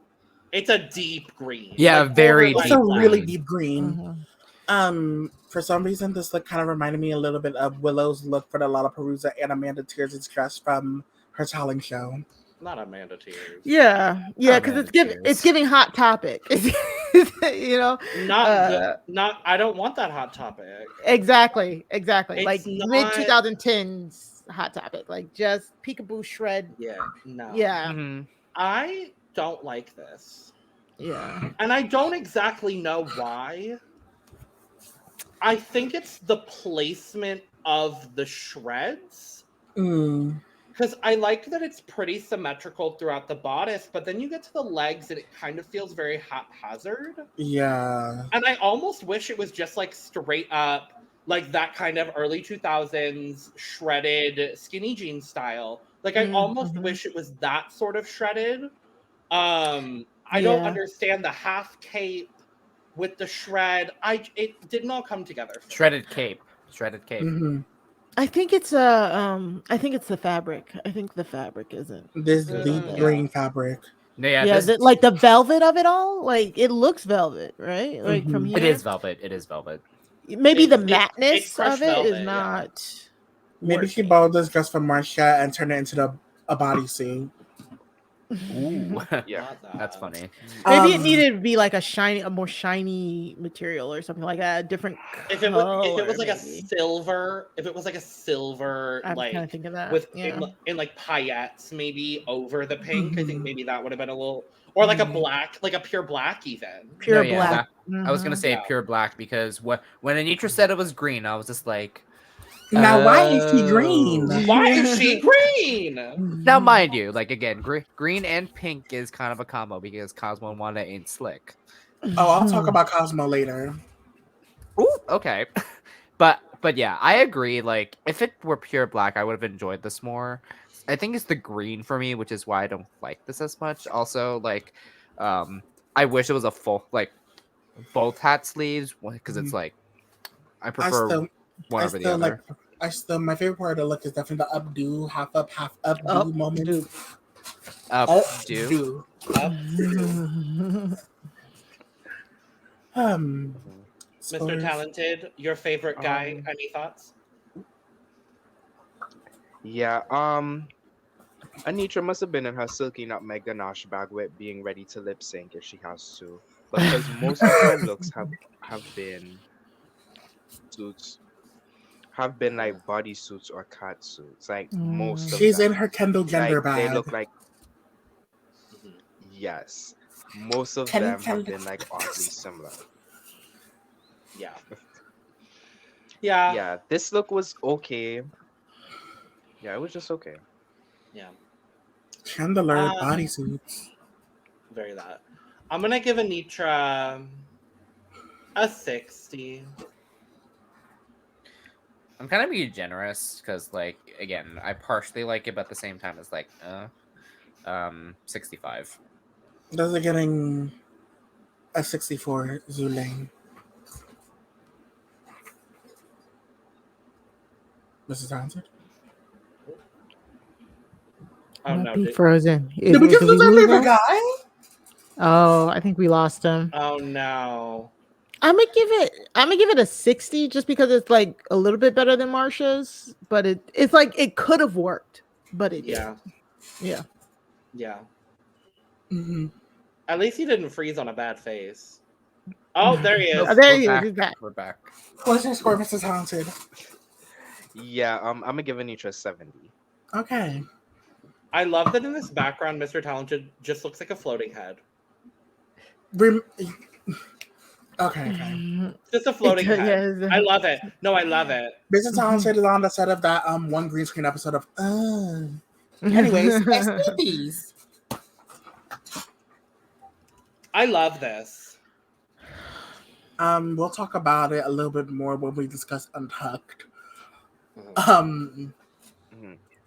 It's a deep green. Yeah, like, very It's deep a green. really deep green. For some reason, this look kind of reminded me a little bit of Willow's look for the Lollapalooza and Amanda Tears' dress from her talent show. Not Amanda Tears. Yeah, because it's giving Hot Topic. You know, not. I don't want that Hot Topic. Exactly. It's like not- mid 2010s Hot Topic, like just peekaboo shred. Yeah, no. Yeah, I don't like this. yeah. And I don't exactly know why. I think it's the placement of the shreds. Because I like that it's pretty symmetrical throughout the bodice, but then you get to the legs and it kind of feels very haphazard. Yeah. And I almost wish it was just like straight up, like that kind of early 2000s shredded skinny jean style. Like I almost wish it was that sort of shredded. I don't understand the half cape with the shred. It didn't all come together. Shredded cape. I think it's the fabric. I think the fabric isn't This deep green fabric. Yeah, like the velvet of it all. Like it looks velvet, right? Like from here, it is velvet. Maybe the It's matness crushed of it velvet, is not. Maybe she borrowed this dress from Marcia and turned it into a bodysuit. Ooh, Yeah. that's funny. Maybe it needed to be like a more shiny material or something like that. A different. If it was like maybe. if it was like a silver, I was like kind of thinking that with yeah. in like paillettes maybe over the pink. I think maybe that would have been a little, or like a black, like a pure black even. Pure No, yeah, black. I was gonna say pure black because when Anetra said it was green, I was just like, Now, why is she green? Why is she green? Now, mind you, like again, green and pink is kind of a combo because Cosmo and Wanda ain't slick. Oh, I'll talk about Cosmo later. Ooh, okay. But yeah, I agree. Like, if it were pure black, I would have enjoyed this more. I think it's the green for me, which is why I don't like this as much. Also, like, I wish it was a full, like, both hat sleeves because it's like, I prefer one over the other. My favorite part of the look is definitely the updo, half up, half updo moment. Updo. Mr. Talented, your favorite guy, any thoughts? Yeah, Anetra must have been in her silky nutmeg ganache bag with being ready to lip sync if she has to. Because most of her looks have been suits, have been like bodysuits or cat suits. Like most of She's them. in her Kendall Jenner bag. They look like yes. Most of them have been like oddly similar. Yeah. Yeah. Yeah. This look was okay. Yeah, it was just okay. Yeah. Chandelier bodysuits. Very that. I'm gonna give Anetra a 60. I'm kind of being generous because, like, again, I partially like it, but at the same time, it's like, 65. Those are getting a 64 Zulane. Mrs. Townsend? Oh no! Be frozen. Did we just lose our favorite guy? Oh, I think we lost him. Oh no! I'm gonna give it a 60 just because it's like a little bit better than Marcia's, but it's like it could have worked, but it didn't. Yeah. Mm-hmm. At least he didn't freeze on a bad face. Oh, there he is. Oh, there he is. He's back. We're back. What's your score, Mrs. Townsend? Yeah, I'm gonna give Anetra 70. Okay. I love that in this background, Mr. Talented just looks like a floating head. Okay. Just a floating head. Yes. I love it. No, I love it. Mr. Talented is on the set of that one green screen episode of Anyways, EsTitties. I love this. We'll talk about it a little bit more when we discuss Untucked. Mhm.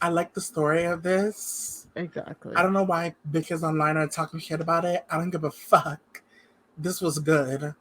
I like the story of this. Exactly. I don't know why bitches online are talking shit about it. I don't give a fuck. This was good.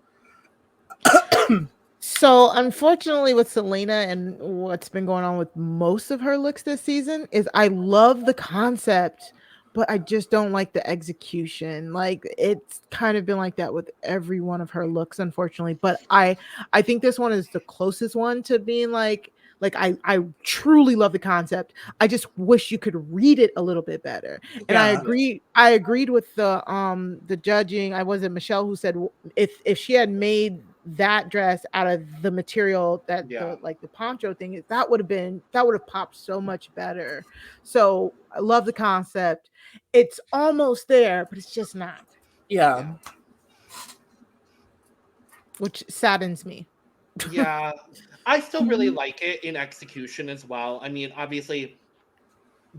So, unfortunately, with Salina and what's been going on with most of her looks this season is I love the concept, but I just don't like the execution. Like it's kind of been like that with every one of her looks, unfortunately. But I think this one is the closest one to being like I truly love the concept. I just wish you could read it a little bit better. And I agreed with the judging. I wasn't Michelle who said if she had made that dress out of the material that the poncho thing is, that would have popped so much better. So I love the concept. It's almost there, but it's just not. Yeah. Which saddens me. Yeah. I still really like it in execution as well. I mean, obviously,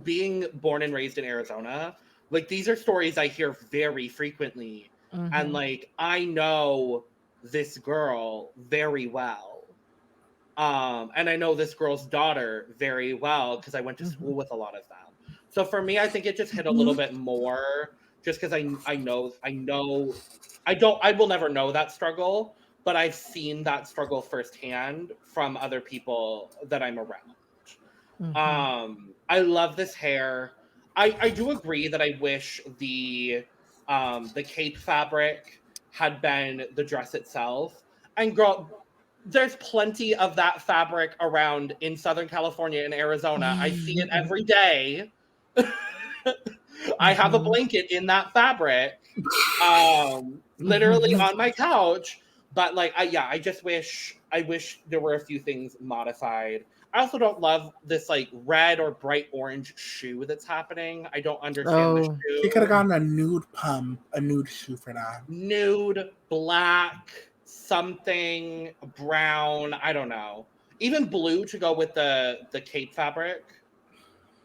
being born and raised in Arizona, like these are stories I hear very frequently. And like I know this girl very well. And I know this girl's daughter very well because I went to school with a lot of them. So for me, I think it just hit a little bit more just because I will never know that struggle, but I've seen that struggle firsthand from other people that I'm around. I love this hair. I do agree that I wish the cape fabric had been the dress itself. And girl, there's plenty of that fabric around in Southern California and Arizona. I see it every day. I have a blanket in that fabric, literally on my couch. But like, I wish there were a few things modified. I also don't love this like red or bright orange shoe that's happening. I don't understand the shoe. You could have gotten a nude shoe for that. Nude, black, something brown. I don't know. Even blue to go with the cape fabric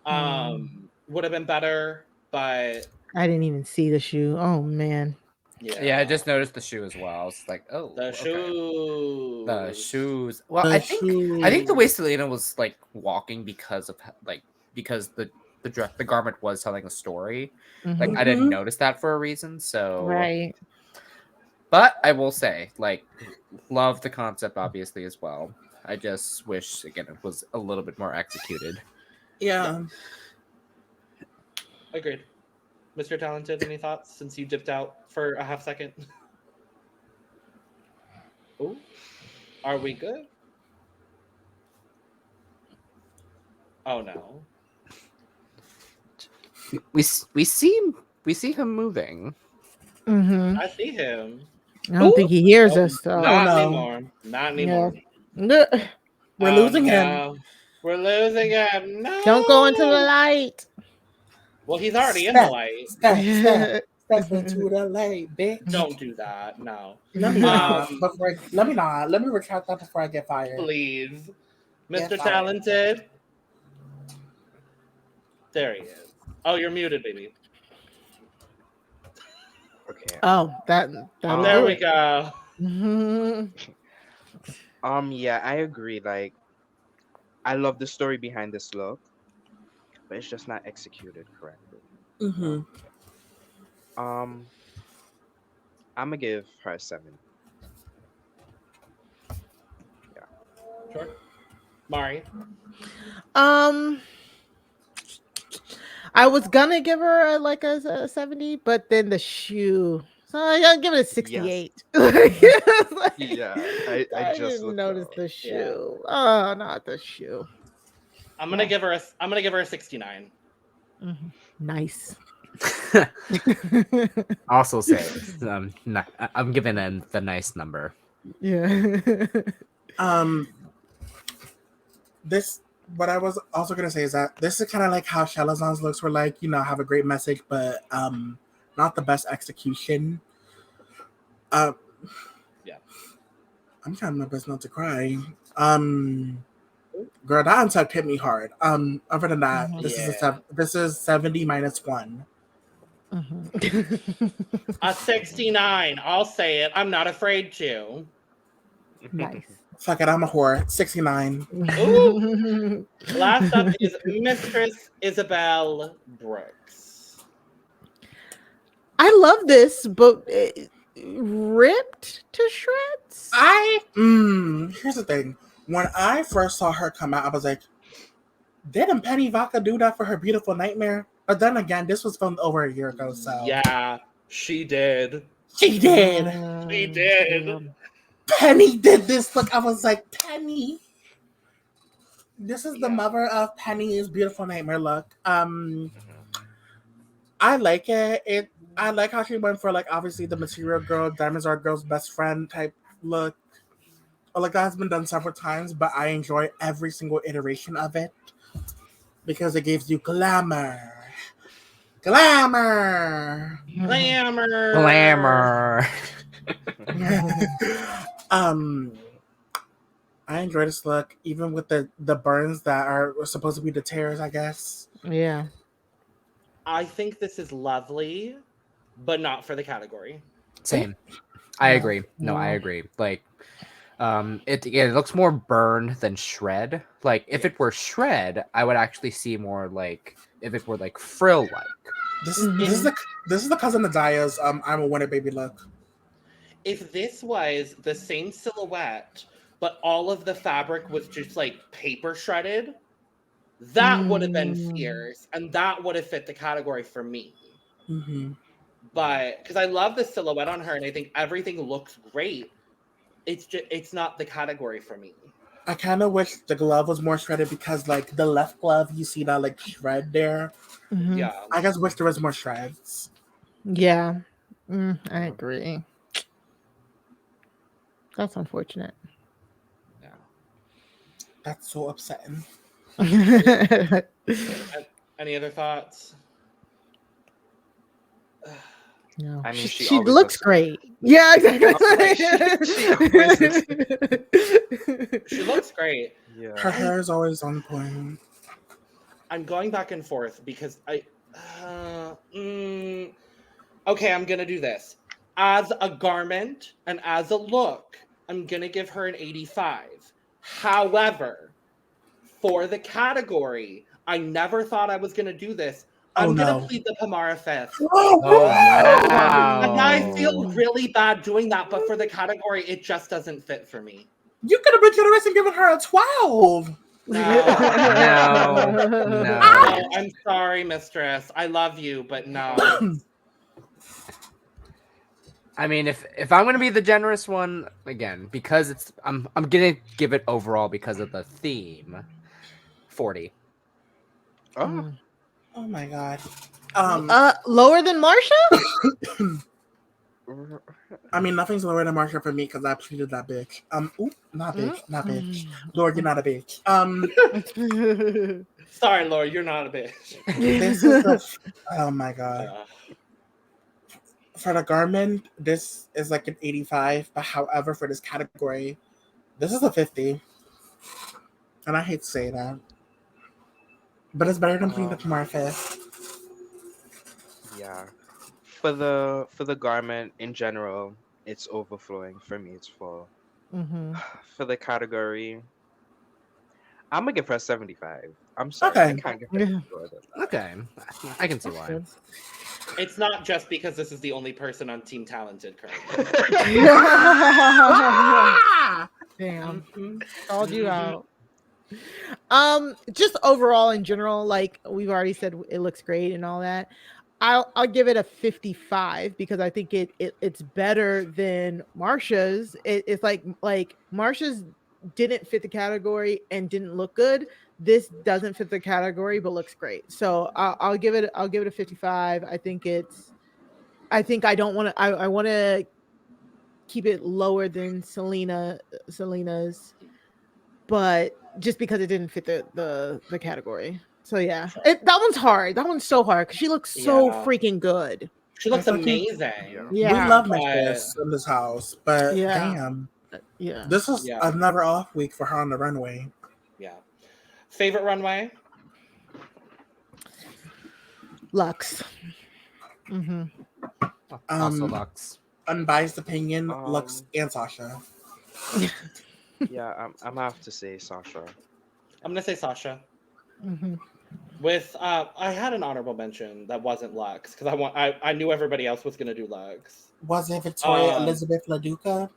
would have been better. But I didn't even see the shoe. Oh man. Yeah, I just noticed the shoe as well. I was like, oh, the shoes. The shoes. Well, I think the way Salina was like walking because the garment was telling a story. Like I didn't notice that for a reason. So right. But I will say, like, love the concept obviously as well. I just wish again it was a little bit more executed. Yeah. Agreed. Mr. Talented, any thoughts since you dipped out for a half second? Oh, are we good? Oh no. We see him moving. I see him. I don't think he hears us though. Not anymore. Not anymore. Yeah. We're losing him. We're losing him. No. Don't go into the light. Well, he's already in the light. Step into the light, bitch. Don't do that. No. Let me not. Let me retract that before I get fired. Please. Mr. Talented. There he is. Oh, you're muted, baby. Okay. Oh, there we go. Yeah, I agree. Like, I love the story behind this look, but it's just not executed correctly. I'm gonna give her a 7. Yeah. Sure. Mari. I was gonna give her a 70, but then the shoe. So I'll give it a 68. Yes. I just didn't notice the shoe. Yeah. Oh, not the shoe. I'm gonna give her a 69. Nice. Also say I'm giving the nice number. Yeah. What I was also gonna say is that this is kind of like how Shalazan's looks were like, have a great message, but not the best execution. Yeah. I'm trying my best not to cry. Girl, that untucked hit me hard. Other than that, this is 70 minus 1. A 69. I'll say it. I'm not afraid to. Nice. Fuck it, I'm a whore. 69. Ooh. Last up is Mistress Isabelle Brooks. I love this, but ripped to shreds. Here's the thing. When I first saw her come out, I was like, didn't Penny Vodka do that for her Beautiful Nightmare? But then again, this was filmed over a year ago, so. Yeah, she did. She did. She did. Penny did this. Look, I was like, Penny. This is the mother of Penny's Beautiful Nightmare look. I like it. I like how she went for, like, obviously the Material Girl, Diamonds Are a Girl's best friend type look. Like, that has been done several times, but I enjoy every single iteration of it because it gives you glamour. Glamour. Glamour. Glamour. I enjoy this look, even with the burns that are supposed to be the tears, I guess. Yeah. I think this is lovely, but not for the category. Same. I agree. No, I agree. Like, it looks more burn than shred. Like, if it were shred, I would actually see more like if it were like frill like. This is the cousin of Daya's I'm a Winter Baby look. If this was the same silhouette, but all of the fabric was just like paper shredded, that would have been fierce, and that would have fit the category for me. But because I love the silhouette on her, and I think everything looks great, it's not the category for me. I kind of wish the glove was more shredded because, like, the left glove, you see that like shred there. Yeah, I just wish there was more shreds. Yeah, I agree. That's unfortunate. yeah. That's so upsetting. Any other thoughts? No. I mean, she looks great. Yeah, exactly. She looks great. Yeah. Her hair is always on point. I'm going back and forth because okay, I'm gonna do this. As a garment and as a look, I'm gonna give her an 85. However, for the category, I never thought I was gonna do this. I'm gonna plead the Pomara Fifth. Wow. And I feel really bad doing that, but for the category, it just doesn't fit for me. You could have been generous and given her a 12. No. No. I'm sorry, Mistress. I love you, but no. I mean, if I'm gonna be the generous one again, because I'm gonna give it overall because of the theme. 40. Oh. Oh my god. Lower than Marcia? I mean, nothing's lower than Marcia for me because I pleaded that bitch. Not bitch. Lord, you're not a bitch. Sorry, Laura, you're not a bitch. This is oh my god. For the garment, this is like an 85, but however, for this category, this is a 50. And I hate to say that. But it's better than putting the Pomara Fifth. Yeah. For the garment in general, it's overflowing. For me, it's full. For the category, I'm gonna give her a 75. I'm sorry. Okay. I can't give her more than that. Okay, I can see why. It's not just because this is the only person on Team Talented currently. Damn. Called you out. Just overall in general, like we've already said, it looks great and all that. I'll give it a 55 because I think it's better than Marcia's. It's like Marcia's didn't fit the category and didn't look good. This doesn't fit the category but looks great. So I'll give it a 55. I think I don't want to. I want to keep it lower than Salina's, but just because it didn't fit the category. So yeah, that one's hard. That one's so hard because she looks so freaking good. She looks fucking- amazing. Yeah. We love but- Mistress in this house, but Yeah. damn, Yeah. this is Yeah. another off week for her on the runway. Yeah. Favorite runway? Luxx. Mm-hmm. Also Luxx. Unbiased opinion, Luxx and Sasha. Yeah, I'm gonna have to say Sasha. I'm gonna say Sasha. Mm-hmm. With I had an honorable mention that wasn't Luxx because I knew everybody else was gonna do Luxx. Was it Victoria Um, Elizabeth Laduca?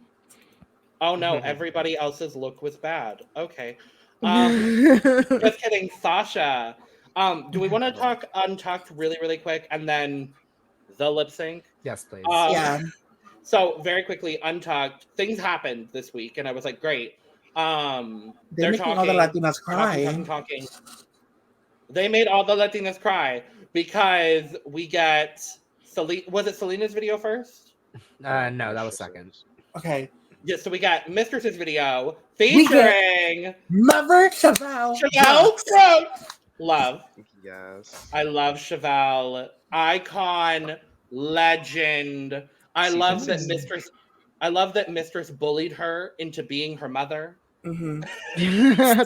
Oh no, everybody else's look was bad. Okay. Just kidding, Sasha. Do we want to talk Untucked really, really quick and then the lip sync? Yes, please. Yeah. So very quickly, Untucked, things happened this week, and I was like, great. They're They're making talking, all the Latinas cry. talking. They made all the Latinas cry because we get was it Salina's video first? No, that was second. Okay. Yeah, so we got Mistress's video We featuring Mother Chevelle. Chevelle. Love. Yes. I love Chevelle. Icon, legend. I love that Mistress. I love that Mistress bullied her into being her mother. Mm-hmm.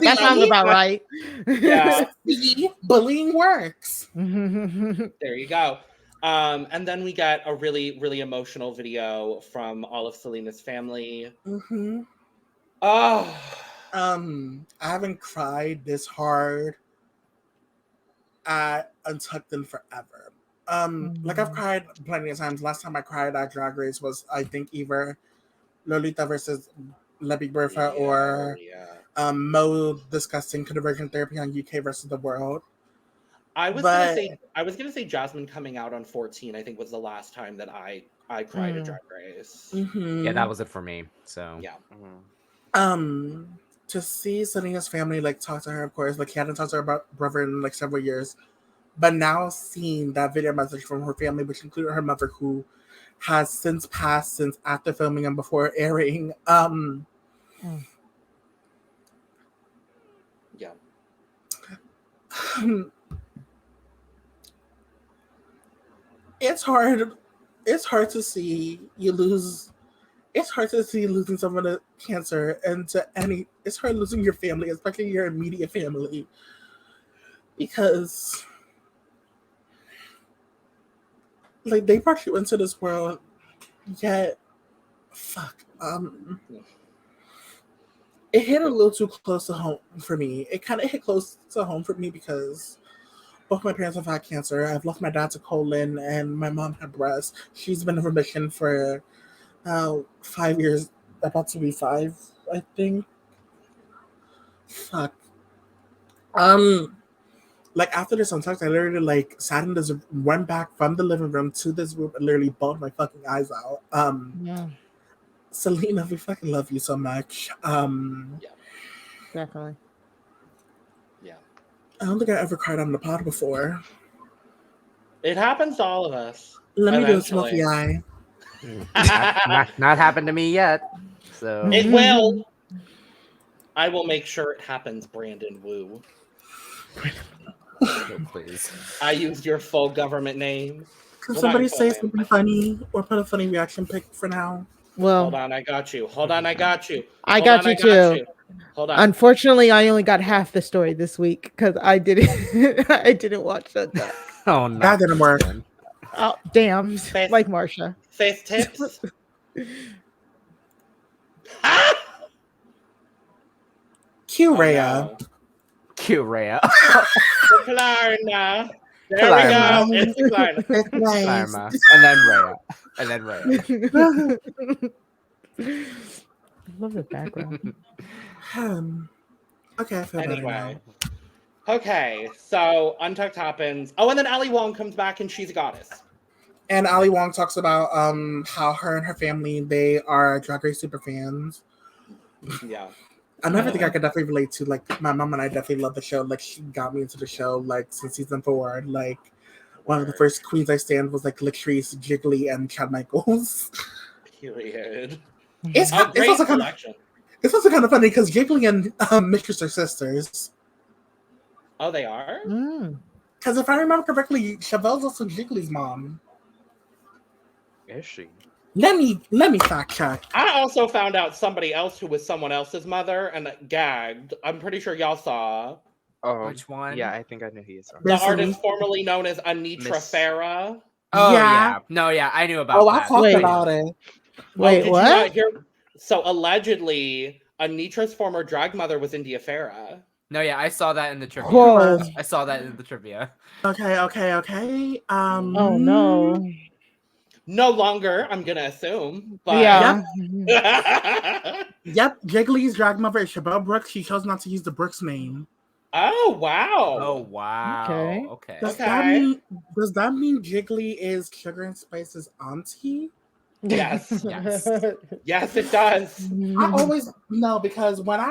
That sounds about right. Yeah, See, bullying works. there you go. And then we got a really, really emotional video from all of Salina's family. Mm-hmm. Oh, I haven't cried this hard at Untucked in forever. Like I've cried plenty of times. Last time I cried at Drag Race was, I think, either Lolita versus La Big Bertha or Mo discussing conversion therapy on UK versus the world. I was gonna say Jasmine coming out on 14. I think was the last time that I cried at Drag Race. Mm-hmm. Yeah, that was it for me. So Yeah. To see Salina's family like talk to her, of course, like he hadn't talked to her brother in like several years, but now seeing that video message from her family, which included her mother, who has since passed since after filming and before airing. Yeah. It's hard. It's hard to see you lose. It's hard to see losing someone to cancer and to any. It's hard losing your family, especially your immediate family, because like they brought you into this world. Yet, fuck. It hit a little too close to home for me. It kind of hit close to home for me because both my parents have had cancer. I've lost my dad to colon, and my mom had breast. She's been in remission for 5 years, about to be 5, I think. Fuck. Like after this Untucked, I literally like sat in this, went back from the living room to this room and literally bawled my fucking eyes out. Yeah, Salina, we fucking love you so much. definitely. Yeah. I don't think I ever cried on the pod before. It happens to all of us. Let me do a Eventually. smoky eye. not happened to me yet. So It will. I will make sure it happens, Brandon Wu. please. I used your full government name. Can Well, somebody not say full name. something funny or put a funny reaction pic for now? Well, Hold on, I got you. Hold on, I got you. I Hold got on, you I too. Hold on. Unfortunately, I only got half the story this week because I didn't. I didn't watch that. Oh no. That didn't work. Oh damn! Face- Like Marcia. Face tips. Ah! Cue Oh, Rhea. no. Cute Rhea. Klarna. There Klarna. we go. It's Klarna. It's nice. Karma. And then Rhea. And then Rhea. I love the background. Okay, I feel better Anyway. now. Okay, so Untucked happens. Oh, and then Ali Wong comes back and she's a goddess. And Ali Wong talks about how her and her family, they are Drag Race super fans. Yeah. Another thing I could definitely relate to, like my mom and I definitely love the show. Like she got me into the show like since season 4. Like one of the first queens I stand was like Latrice, Jiggly, and Chad Michaels. Period. It's Oh, great also kind selection. of funny because Jiggly and Mistress are sisters. Oh, they are? Mm. Because if I remember correctly, Chevelle's also Jiggly's mom. Is she? Let me fact check. I also found out somebody else who was someone else's mother and gagged. I'm pretty sure y'all saw. Which one? Yeah, I think I knew he is. The artist formerly known as Anetra Farah. Oh Yeah. No, yeah, I knew about I that. talked about it. Wait, did what? You not hear? So allegedly, Anetra's former drag mother was India Farah. No, yeah, I saw that in the trivia. Whoa. I saw that in the trivia. Okay. Oh no. No longer, I'm gonna assume. But Yeah. Yep, Jiggly's drag mother is Isabelle Brooks. She chose not to use the Brooks name. Oh wow. Oh wow. Okay. Does Okay. that mean Jiggly is Sugar and Spice's auntie? Yes. Yes. Yes, it does. I always because when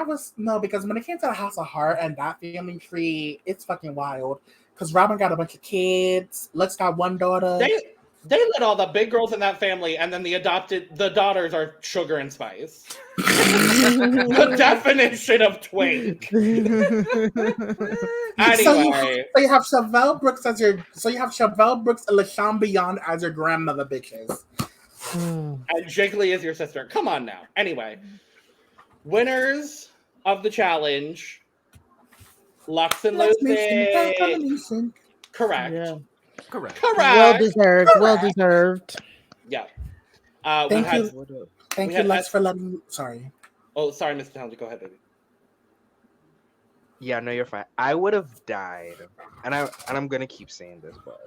it came to the House of Heart and that family tree, it's fucking wild. Because Robin got a bunch of kids. Luxx got one daughter. They let all the big girls in that family, and then the daughters are Sugar and Spice. The definition of twink. Anyway, so you have Chevelle Brooks and LaShawn Beyond as your grandmother bitches. and Jiggly is your sister. Come on now. Anyway, winners of the challenge: Luxx and Loosey. Correct. Yeah. Correct. Well deserved. Well deserved. Yeah. Thank you, Luxx, for letting me. Sorry. Oh, sorry, Mr. Townsend. Go ahead, baby. Yeah, no, you're fine. I would have died, and I'm gonna keep saying this, but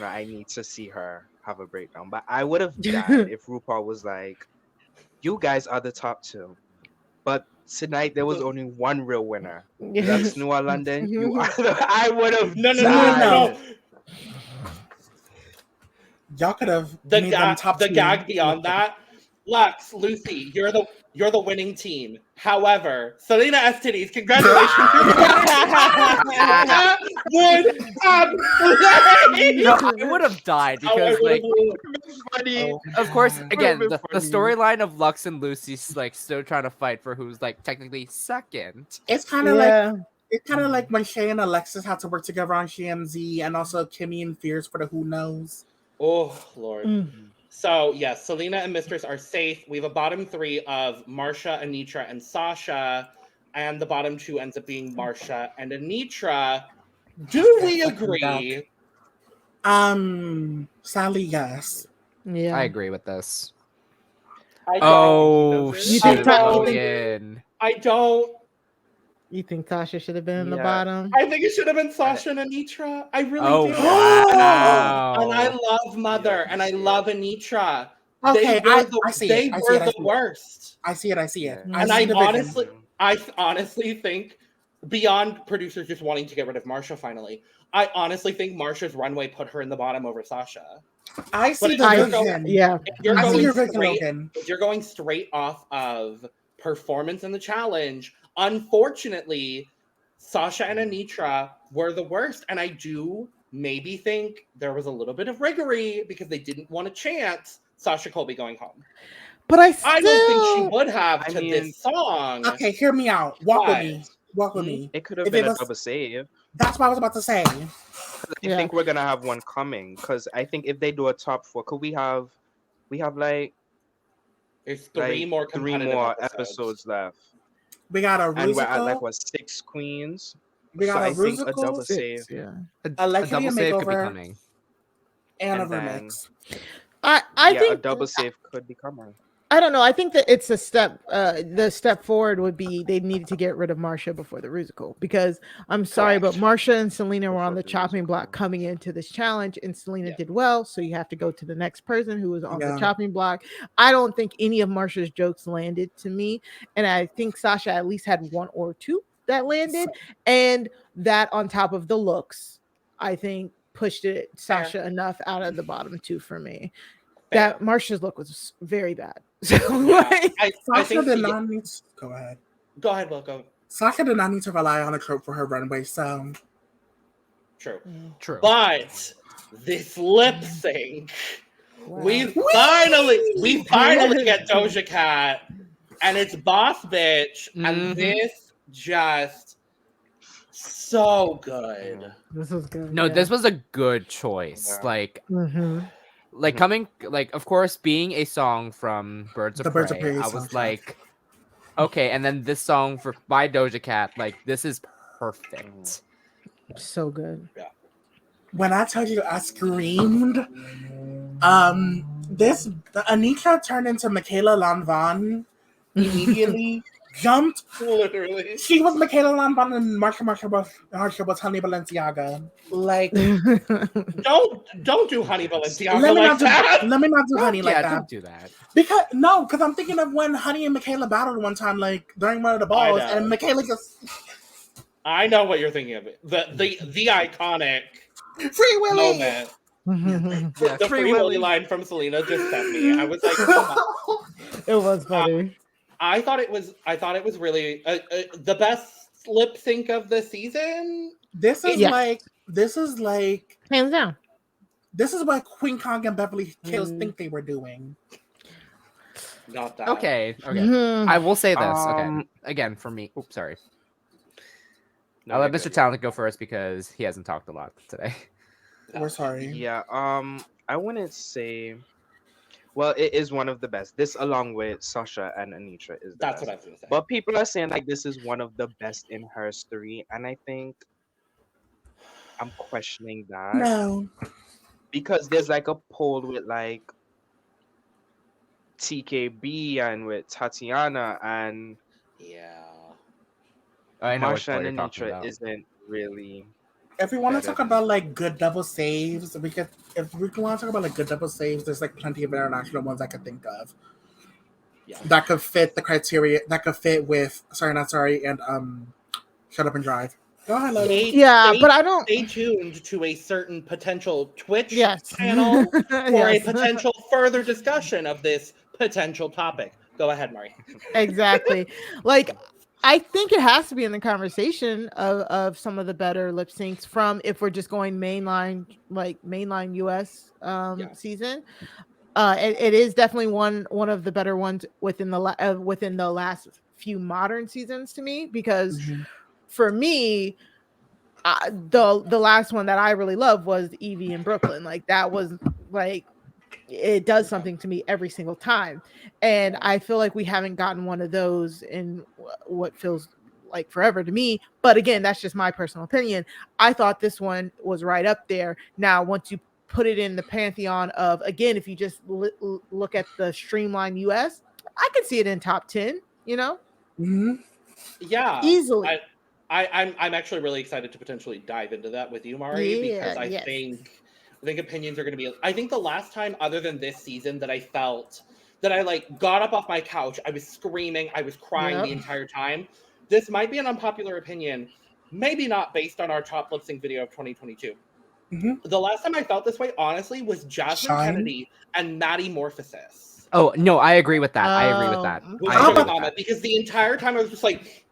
I need to see her have a breakdown. But I would have died if RuPaul was like, "You guys are the top two," but tonight there was only one real winner. That's Noir London. You are. I would have. No. Y'all could have The made them top two. gag beyond that. Luxx, Loosey, you're the winning team. However, Salina EsTitties, congratulations. I would have died because, of course, again, the storyline of Luxx and Lucy's still trying to fight for who's technically second. It's kind of like when Shay and Alexis had to work together on ShamZ, and also Kimmy and Fierce for the Who Knows. Oh Lord. So yes, Salina and Mistress are safe. We have a bottom three of Marcia, Anetra, and Sasha, and the bottom two ends up being Marcia and Anetra. Do we agree? Sadly, yes. Yeah. I agree with this. I don't. You think Sasha should have been in the bottom? I think it should have been Sasha and Anetra. I really do. Wow. And I love Mother, and I love Anetra. Okay, I see it. They were the worst. I see it. And I honestly think, beyond producers just wanting to get rid of Marcia finally, I honestly think Marcia's runway put her in the bottom over Sasha. I see the vision. Yeah. If you're going straight off of performance in the challenge, unfortunately, Sasha and Anetra were the worst. And I do maybe think there was a little bit of riggery because they didn't want to chant Sasha Colby going home. But I don't think she would have this song. Okay, hear me out. Walk with me. It could have been a double save. That's what I was about to say. I think we're gonna have one coming because I think if they do a top four, could we have there's three more episodes left. We got a and we're at 6 queens. We got I think a double save. Yeah, a double save could be coming. And a remix. I think a double save could be coming. I don't know. I think that it's a step. The step forward would be they needed to get rid of Marcia before the Rusical because I'm sorry, but Marcia and Salina were on the chopping block coming into this challenge, and Salina did well. So you have to go to the next person who was on the chopping block. I don't think any of Marcia's jokes landed to me, and I think Sasha at least had one or two that landed, and that on top of the looks, I think pushed Sasha enough out of the bottom two for me. That Marcia's look was very bad. So Sasha did not need to go ahead. Go ahead, Will. Go. Sasha did not need to rely on a trope for her runway, so true. But this lip sync, we finally get Doja Cat, and it's Boss Bitch, and this just so good. This was good. No, this was a good choice. like coming, like of course, being a song from Birds of The Birds of Prey, Prey I was soundtrack. like, okay, and then this song by Doja Cat, like this is perfect. So good. When I tell you I screamed, Anetra turned into Michaela Lanvin immediately, jumped. Literally. She was Michaela Lanvin and Marcia was Honey Balenciaga. Like, don't do Honey Balenciaga Let me like not do, that. let me not do Honey like Yeah, that. don't do that. Because I'm thinking of when Honey and Michaela battled one time, like during one of the balls, know. and Michaela just I know what you're thinking of. The iconic Free Willy. moment. Yeah, The Free Willy line from Salina just sent me. I was like, come on. It was funny. I thought it was really the best lip sync of the season. This is Yeah. like Hands down. this is what Queen Kong and Beverly Hills think they were doing. Not that. Okay. Mhm. I will say this. Okay, Um, again for me. Oops, sorry. No, I'll let you're Mr. good. Talent go first because he hasn't talked a lot today. We're sorry. Yeah. I wouldn't say. Well, it is one of the best. This, along with Sasha and Anetra, is the That's best. what I was gonna say. But people are saying like this is one of the best in her history, and I think I'm questioning that No. because there's like a poll with like TKB and with Tatiana, and Yeah. I know Marcia what and you're talking Anetra about. isn't really. If we want to Better talk than- about like good double saves, if we want to talk about like good double saves, there's like plenty of international ones I could think of. Yeah. That could fit the criteria. That could fit with Sorry Not Sorry and Shut Up and Drive. Go ahead, Logan. Yeah, but I don't. Stay tuned to a certain potential Twitch Yes. channel for Yes. a potential further discussion of this potential topic. Go ahead, Mari. Exactly. Like, I think it has to be in the conversation of some of the better lip syncs from, if we're just going mainline US Yes. season. It is definitely one of the better ones within the last few modern seasons to me, because for me, the last one that I really loved was Evie in Brooklyn. Like, that was like, it does something to me every single time, and I feel like we haven't gotten one of those in what feels like forever to me. But again, that's just my personal opinion. I thought this one was right up there. Now, once you put it in the pantheon of, again, if you just look at the streamlined US, I could see it in top 10, Mm-hmm. Yeah. easily. I'm actually really excited to potentially dive into that with you, Mari, because I yes. think opinions are going to be. I think the last time, other than this season, that I felt that I like got up off my couch, I was screaming, I was crying Yep. the entire time. This might be an unpopular opinion, maybe not based on our top lip sync video of 2022. The last time I felt this way, honestly, was Jasmine Shine. Kennedy and Maddie Morphosis. Oh no, I agree with that. I agree with that. With I agree Sugar with Mama, that. because the entire time I was just like,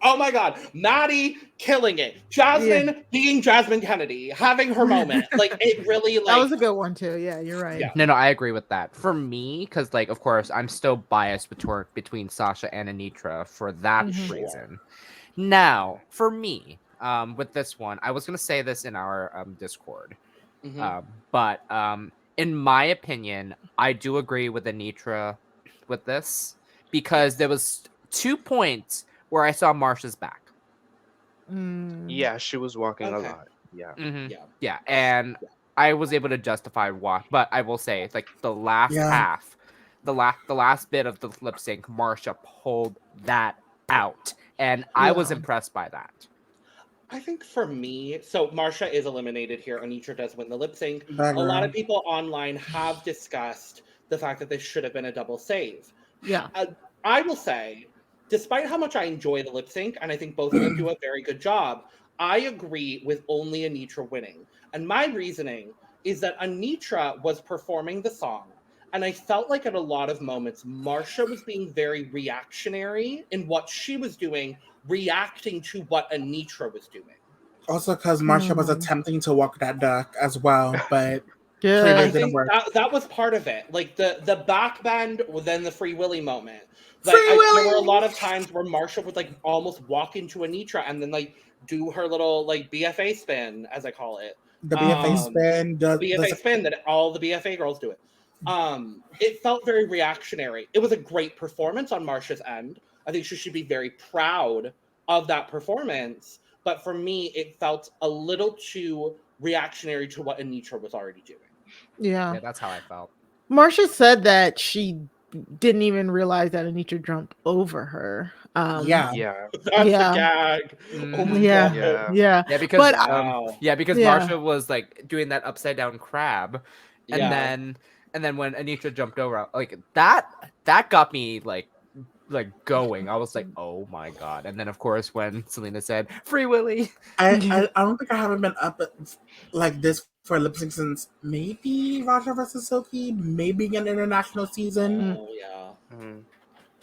oh my god, Maddie killing it. Jasmine being Jasmine Kennedy, having her moment. Like, it really, like... That was a good one too. Yeah, you're right. Yeah. No, I agree with that. For me, because like, of course, I'm still biased between Sasha and Anetra for that reason. Now, for me, with this one, I was gonna say this in our Discord, but in my opinion, I do agree with Anetra with this, because there was 2 points where I saw Marcia's back. Yeah, she was walking a Okay. lot. Yeah. Yeah, and I was able to justify why. But I will say, it's like the last half, the last bit of the lip sync, Marcia pulled that out, and I was impressed by that. I think for me, so Marcia is eliminated here. Anetra does win the lip sync. Bad A lot girl. of people online have discussed the fact that this should have been a double save. Yeah. I will say, despite how much I enjoy the lip sync, and I think both of them do a very good job, I agree with only Anetra winning. And my reasoning is that Anetra was performing the song, and I felt like at a lot of moments, Marcia was being very reactionary in what she was doing, reacting to what Anetra was doing. Also, because Marcia was attempting to walk that duck as well, but Good. clearly I it didn't think work. that was part of it. Like the back bend, then the Free Willy moment. Free Like, Willy! there were a lot of times where Marcia would like almost walk into Anetra and then like do her little like BFA spin, as I call it. The BFA spin. The BFA spin that all the BFA girls do it. It felt very reactionary. It was a great performance on Marcia's end. I think she should be very proud of that performance. But for me, it felt a little too reactionary to what Anetra was already doing. Yeah, that's how I felt. Marcia said that she didn't even realize that Anetra jumped over her. That's a gag. Oh my God. Yeah. Because Marcia was like doing that upside down crab, and then when Anetra jumped over, like that got me like going. I was like, oh my god. And then of course when Salina said Free Willy, I don't think I haven't been up like this for lip sync since maybe Raja versus Silky, maybe an international season. Oh yeah.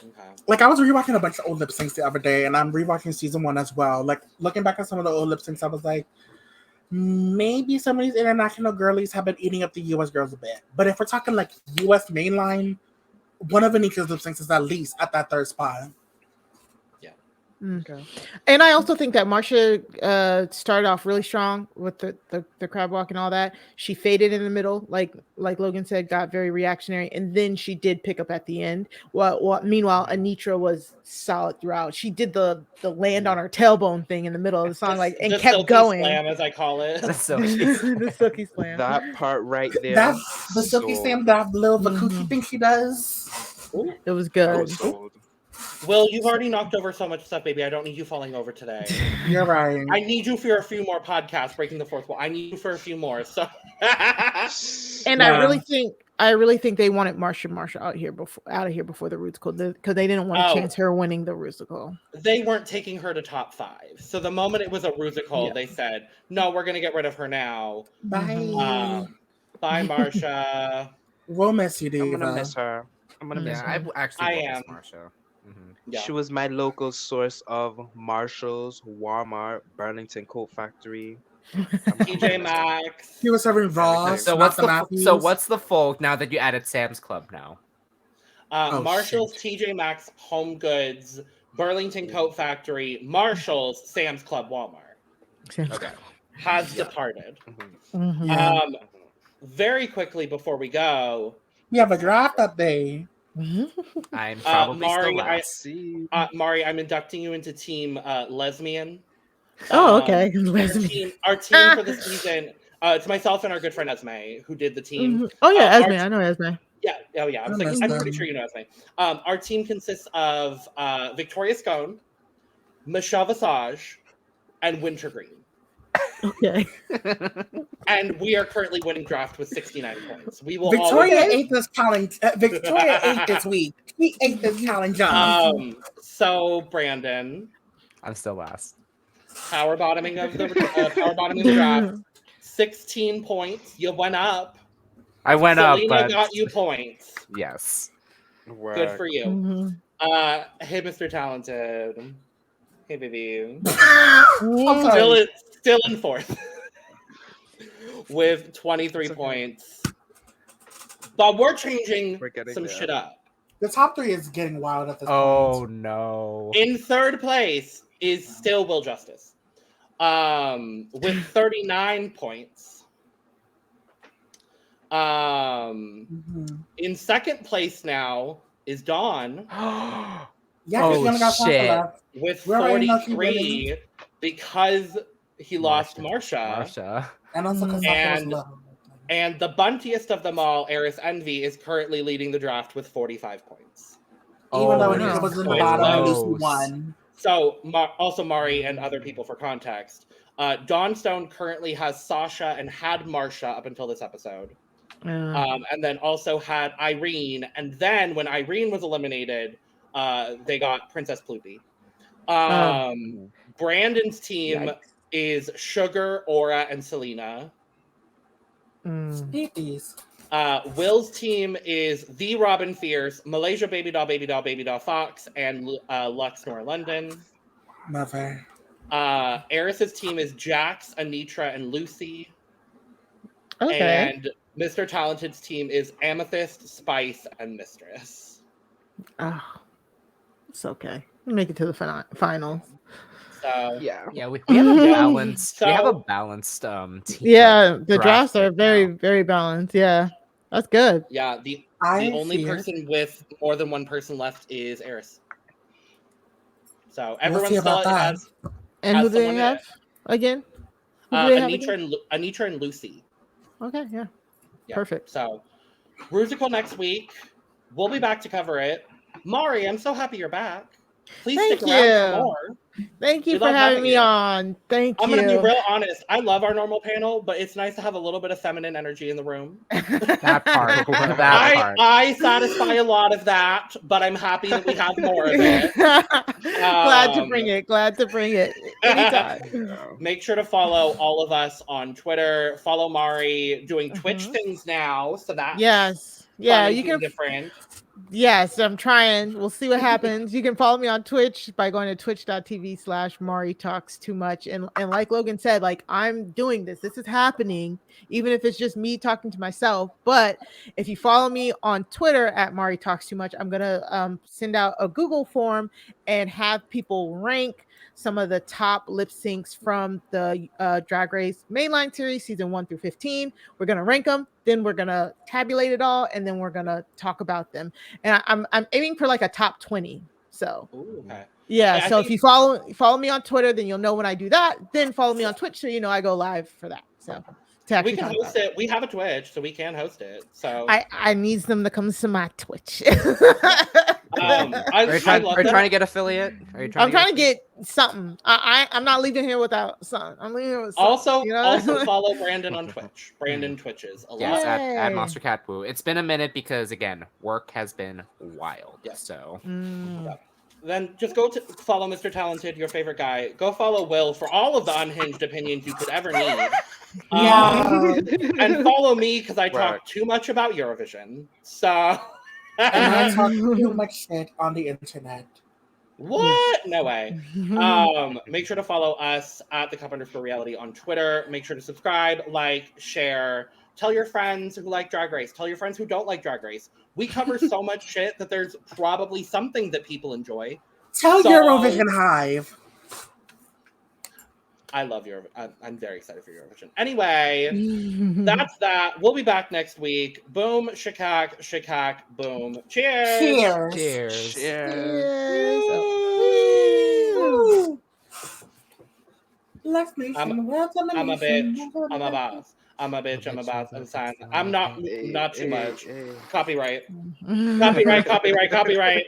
Okay. Like I was rewatching a bunch of old lip syncs the other day, and I'm rewatching season 1 as well. Like looking back at some of the old lip syncs, I was like, maybe some of these international girlies have been eating up the US girls a bit. But if we're talking like US mainline, one of Anetra's lip syncs is at least at that third spot. Okay. And I also think that Marcia started off really strong with the crab walk and all that. She faded in the middle, like Logan said, got very reactionary, and then she did pick up at the end. Meanwhile, Anetra was solid throughout. She did the land on her tailbone thing in the middle of the song, and kept going. Slam, as I call it. The silky slam. That part right there. That's the silky slam, that little Vakuki thing she does. Ooh. It was good. Will, you've already knocked over so much stuff, baby. I don't need you falling over today. You're right. I need you for a few more podcasts, breaking the fourth wall. I need you for a few more. So, and I really think they wanted Marcia out of here before the Rusical, because they didn't want to chance her winning the Rusical. They weren't taking her to top 5. So the moment it was a Rusical, they said, "No, we're gonna get rid of her now." Bye. Bye, Marcia. We'll miss you, Diva. I'm gonna miss her. I am Marcia. Yeah. She was my local source of Marshalls, Walmart, Burlington Coat Factory, TJ Maxx. She was serving Ross. So what's the full now that you added Sam's Club now? Marshalls, TJ Maxx, Home Goods, Burlington Coat Factory, Marshalls, Sam's Club, Walmart. Okay. Has departed. Very quickly before we go, we have a draft update. I'm probably still last. Mari, I'm inducting you into team lesbian. Okay. Our team for the season, it's myself and our good friend Esme, who did the team. Oh yeah, Esme. I know Esme. Yeah. Oh yeah. I'm pretty sure you know Esme. Our team consists of Victoria Scone, Michelle Visage, and Wintergreen. Okay. And we are currently winning draft with 69 points. We will. Victoria ate this challenge. Victoria ate this week. We ate this challenge. So Brandon, I'm still last. Power bottoming of the draft. 16 points. You went up. I went Salina up. But... got you points. Yes. Good for you. Hey, Mr. Talented. Hey, baby. Still in fourth with 23 points. But we're changing some shit up. The top 3 is getting wild at this point. Oh no. In third place is still Will Justice. With 39 points. In second place now is Dawn. Shit. With 43 because he lost Marcia. And also because and the buntiest of them all, Eris Envy, is currently leading the draft with 45 points. Even though it was in the bottom, Lucy won. So, also Mari and other people for context. Dawn Stone currently has Sasha and had Marcia up until this episode. And then also had Irene. And then when Irene was eliminated, they got Princess Pluty. Brandon's team is Sugar, Aura, and Salina. Will's team is The Robin Fierce, Malaysia Baby Doll Fox, and Luxx, Noir, London. Mother. Eris's team is Jax, Anetra, and Lucy. Okay. And Mr. Talented's team is Amethyst, Spice, and Mistress. Oh, it's okay. We'll make it to the finals. So Yeah. we have a balanced we have a So- balanced team. Yeah, the draft drafts are right very, now. very balanced. Yeah, that's good. yeah, the I only see it. person with more than one person left is Eris. So We'll everyone see still about that. has And who do they someone have again? Who do they have Anetra again? and Lucy. Okay, yeah. Yeah. Perfect. So Rusical next week. We'll be back to cover it. Mari, I'm so happy you're back. Please Thank stick around for you. more. Thank you We for love having having me you. on. Thank I'm you. gonna be real honest. I love our normal panel, but it's nice to have a little bit of feminine energy in the room. That part. That part. I satisfy a lot of that, but I'm happy that we have more of it. Glad to bring it. Glad to bring it. Anytime. Make sure to follow all of us on Twitter. Follow Mari doing Twitch things now, so that's Yes. Yeah, fun and you can. different. Yes, I'm trying. We'll see what happens. You can follow me on Twitch by going to twitch.tv/Mari Talks Too Much. And like Logan said, like I'm doing this. This is happening, even if it's just me talking to myself. But if you follow me on Twitter at Mari Talks Too Much, I'm gonna send out a Google form and have people rank some of the top lip syncs from the Drag Race mainline series, season 1 through 15. We're gonna rank them, then we're gonna tabulate it all, and then we're gonna talk about them. And I'm aiming for like a top 20. So Ooh, okay. yeah. Yeah, So if you follow me on Twitter, then you'll know when I do that. Then follow me on Twitch, so you know I go live for that. So to actually we can talk host about it. We have a Twitch, so we can host it. So I need them to come to my Twitch. I Are you love that. trying to get affiliate? I'm trying to get something. I'm not leaving here without something. I'm leaving here with something. Also, you know? also follow Brandon on Twitch. Brandon Twitches a lot. Yes, at Yay. Monster Cat Woo. It's been a minute because again, work has been wild. Yeah. So Then just go to follow Mr. Talented, your favorite guy. Go follow Will for all of the unhinged opinions you could ever need. And follow me because I talk too much about Eurovision. So And I talk too much shit on the internet. what? No way. Make sure to follow us at the Cup_Reality on Twitter. Make sure to subscribe, like, share. Tell your friends who like Drag Race. Tell your friends who don't like Drag Race. We cover so much shit that there's probably something that people enjoy. Tell Eurovision Hive. I love Eurovision. I'm very excited for Eurovision. Anyway, that's that. We'll be back next week. Boom, shikak, shikak, boom. Cheers. Cheers. cheers. Left Nation, I'm a bitch. I'm a boss. I'm a bitch. I'm a boss. I'm signed. I'm not too much. Copyright. Copyright.